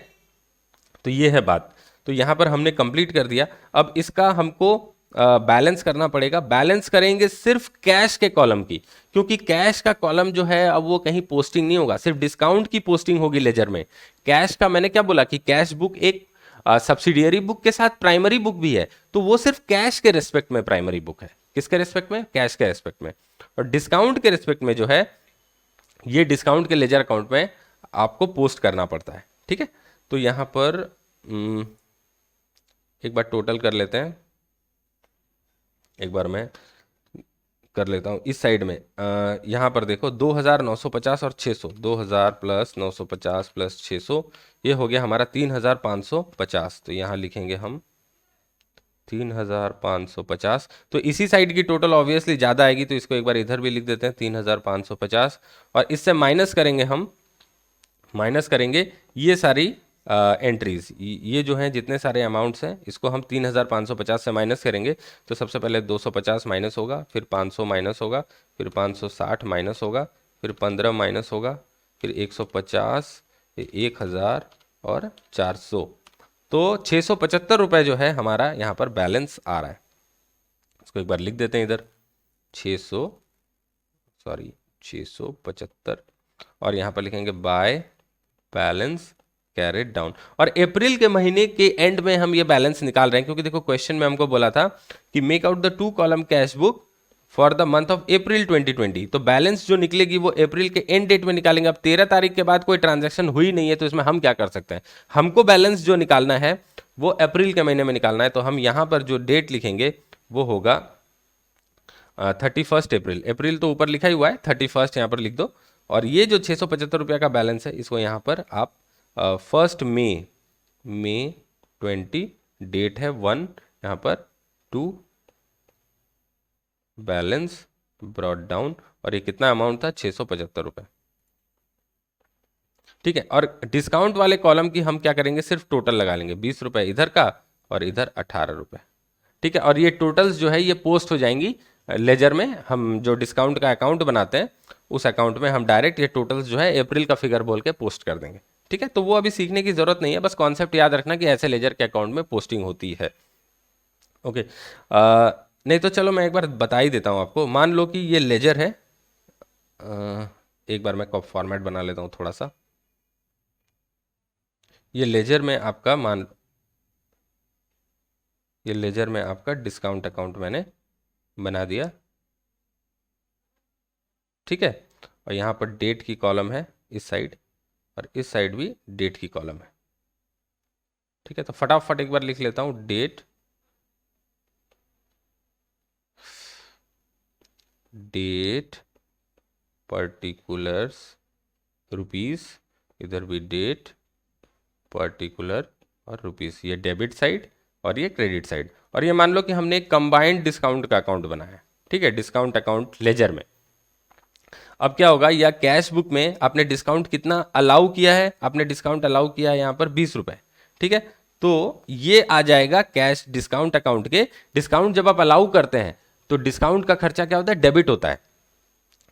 तो ये है बात। तो यहां पर हमने कंप्लीट कर दिया। अब इसका हमको बैलेंस करना पड़ेगा। बैलेंस करेंगे सिर्फ कैश के कॉलम की, क्योंकि कैश का कॉलम जो है अब वो कहीं पोस्टिंग नहीं होगा, सिर्फ डिस्काउंट की पोस्टिंग होगी लेजर में। कैश का मैंने क्या बोला कि कैश बुक एक सब्सिडियरी बुक के साथ प्राइमरी बुक भी है, तो वो सिर्फ कैश के रिस्पेक्ट में प्राइमरी बुक है। किसके रिस्पेक्ट में? कैश के रिस्पेक्ट में। और डिस्काउंट के रिस्पेक्ट में जो है ये डिस्काउंट के लेजर अकाउंट में आपको पोस्ट करना पड़ता है। ठीक है। तो यहां पर एक बार टोटल कर लेते हैं, एक बार मैं कर लेता हूँ इस साइड में। यहाँ पर देखो 2950 और 600, 2000 प्लस 950 प्लस 600, ये हो गया हमारा 3550। तो यहाँ लिखेंगे हम 3550। तो इसी साइड की टोटल ऑब्वियसली ज़्यादा आएगी, तो इसको एक बार इधर भी लिख देते हैं 3550, और इससे माइनस करेंगे हम, माइनस करेंगे ये सारी एंट्रीज, ये जो हैं जितने सारे अमाउंट्स हैं इसको हम 3550 से माइनस करेंगे। तो सबसे पहले 250 माइनस होगा, फिर 500 माइनस होगा, फिर 560 माइनस होगा, फिर 15 माइनस होगा, फिर 150, फिर 1000 और 400। तो 675 रुपये जो है हमारा यहाँ पर बैलेंस आ रहा है। इसको एक बार लिख देते हैं इधर, 675, और यहाँ पर लिखेंगे बाय बैलेंस कैरेट डाउन। और अप्रैल के महीने के एंड में हम ये बैलेंस निकाल रहे हैं, क्योंकि देखो क्वेश्चन में हमको बोला था कि make out the 2 column cash book for the month of April 2020। तो बैलेंस जो निकलेगी वो अप्रैल के एंड डेट में निकालेंगे। अब 13 तारीख के बाद कोई ट्रांजैक्शन हुई नहीं है, तो इसमें हम क्या कर सकते हैं? हमको बैलेंस जो निकालना है वो अप्रैल के महीने में निकालना है। तो हम यहाँ पर जो डेट लिखेंगे वो होगा 31 अप्रैल। अप्रैल तो ऊपर लिखा ही हुआ है, 31 यहाँ पर लिख दो। और ये जो 675 रुपये का बैलेंस है इसको यहाँ पर आप 1 मई 20, डेट है 1, यहाँ पर 2 बैलेंस ब्रॉट डाउन, और ये कितना अमाउंट था? 675 रुपये। ठीक है। और डिस्काउंट वाले कॉलम की हम क्या करेंगे? सिर्फ टोटल लगा लेंगे, 20 रुपये इधर का और इधर 18 रुपये। ठीक है। और ये टोटल्स जो है ये पोस्ट हो जाएंगी लेजर में। हम जो डिस्काउंट का अकाउंट बनाते हैं उस अकाउंट में हम डायरेक्ट ये टोटल्स जो है अप्रैल का फिगर बोल के पोस्ट कर देंगे। ठीक है। तो वो अभी सीखने की जरूरत नहीं है, बस कॉन्सेप्ट याद रखना कि ऐसे लेजर के अकाउंट में पोस्टिंग होती है। ओके। नहीं तो चलो मैं एक बार बता ही देता हूँ आपको। मान लो कि ये लेजर है, एक बार मैं फॉर्मेट बना लेता हूँ थोड़ा सा। ये लेजर में आपका ये लेजर में आपका डिस्काउंट अकाउंट मैंने बना दिया, ठीक है। और यहाँ पर डेट की कॉलम है इस साइड, और इस साइड भी डेट की कॉलम है, ठीक है। तो फटाफट एक बार लिख लेता हूँ, डेट पर्टिकुलर्स रुपीस, इधर भी डेट पर्टिकुलर और रुपीस, ये डेबिट साइड और ये क्रेडिट साइड। और ये मान लो कि हमने एक कंबाइंड डिस्काउंट का अकाउंट बनाया है, ठीक है, डिस्काउंट अकाउंट लेजर में। अब क्या होगा, या कैश बुक में आपने डिस्काउंट कितना अलाउ किया है, आपने डिस्काउंट अलाउ किया है यहाँ पर 20 रुपए, ठीक है। तो ये आ जाएगा कैश डिस्काउंट अकाउंट के। डिस्काउंट जब आप अलाउ करते हैं तो डिस्काउंट का खर्चा क्या होता है, डेबिट होता है,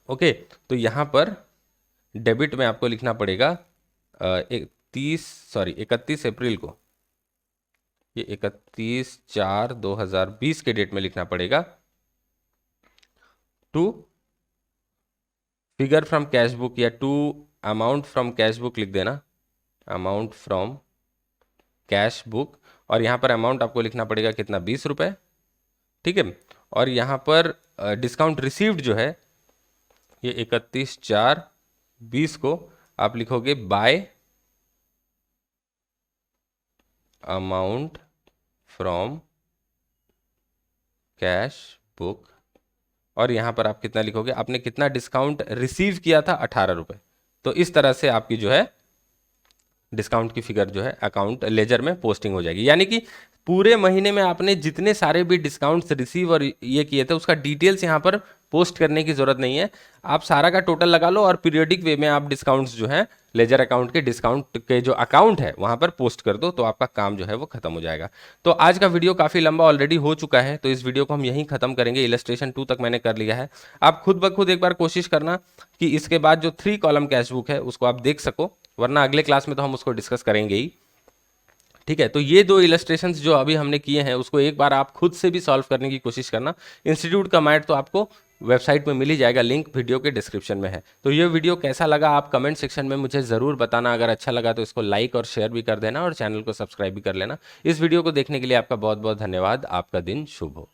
ओके। तो यहाँ पर डेबिट में आपको लिखना पड़ेगा 31 अप्रैल को, ये 31/4/2020 के डेट में लिखना पड़ेगा, to figure from cash book, या to amount from cash book लिख देना, अमाउंट फ्रॉम कैश बुक। और यहाँ पर अमाउंट आपको लिखना पड़ेगा कितना, 20 रुपए, ठीक है। और यहाँ पर डिस्काउंट रिसीव्ड जो है ये 31/4/20 को आप लिखोगे bye amount from cash book. और यहाँ पर आप कितना लिखोगे, आपने कितना डिस्काउंट रिसीव किया था, 18 रुपए। तो इस तरह से आपकी जो है डिस्काउंट की फिगर जो है अकाउंट लेजर में पोस्टिंग हो जाएगी। यानी कि पूरे महीने में आपने जितने सारे भी डिस्काउंट्स रिसीव और ये किए थे उसका डिटेल्स यहाँ पर पोस्ट करने की जरूरत नहीं है। आप सारा का टोटल लगा लो और पीरियोडिक वे में आप डिस्काउंट्स जो है लेजर अकाउंट के डिस्काउंट के जो अकाउंट है वहां पर पोस्ट कर दो, तो आपका काम जो है वो खत्म हो जाएगा। तो आज का वीडियो काफी लंबा ऑलरेडी हो चुका है, तो इस वीडियो को हम यहीं खत्म करेंगे। इलस्ट्रेशन 2 तक मैंने कर लिया है। आप खुद ब खुद एक बार कोशिश करना कि इसके बाद जो 3 कॉलम कैश बुक है उसको आप देख सको, वरना अगले क्लास में तो हम उसको डिस्कस करेंगे ही, ठीक है। तो ये 2 इलस्ट्रेशंस जो अभी हमने किए हैं उसको एक बार आप खुद से भी सॉल्व करने की कोशिश करना। इंस्टीट्यूट का मैट तो आपको वेबसाइट में मिल ही जाएगा, लिंक वीडियो के डिस्क्रिप्शन में है। तो ये वीडियो कैसा लगा आप कमेंट सेक्शन में मुझे ज़रूर बताना। अगर अच्छा लगा तो इसको लाइक और शेयर भी कर देना और चैनल को सब्सक्राइब भी कर लेना। इस वीडियो को देखने के लिए आपका बहुत बहुत धन्यवाद। आपका दिन शुभ हो।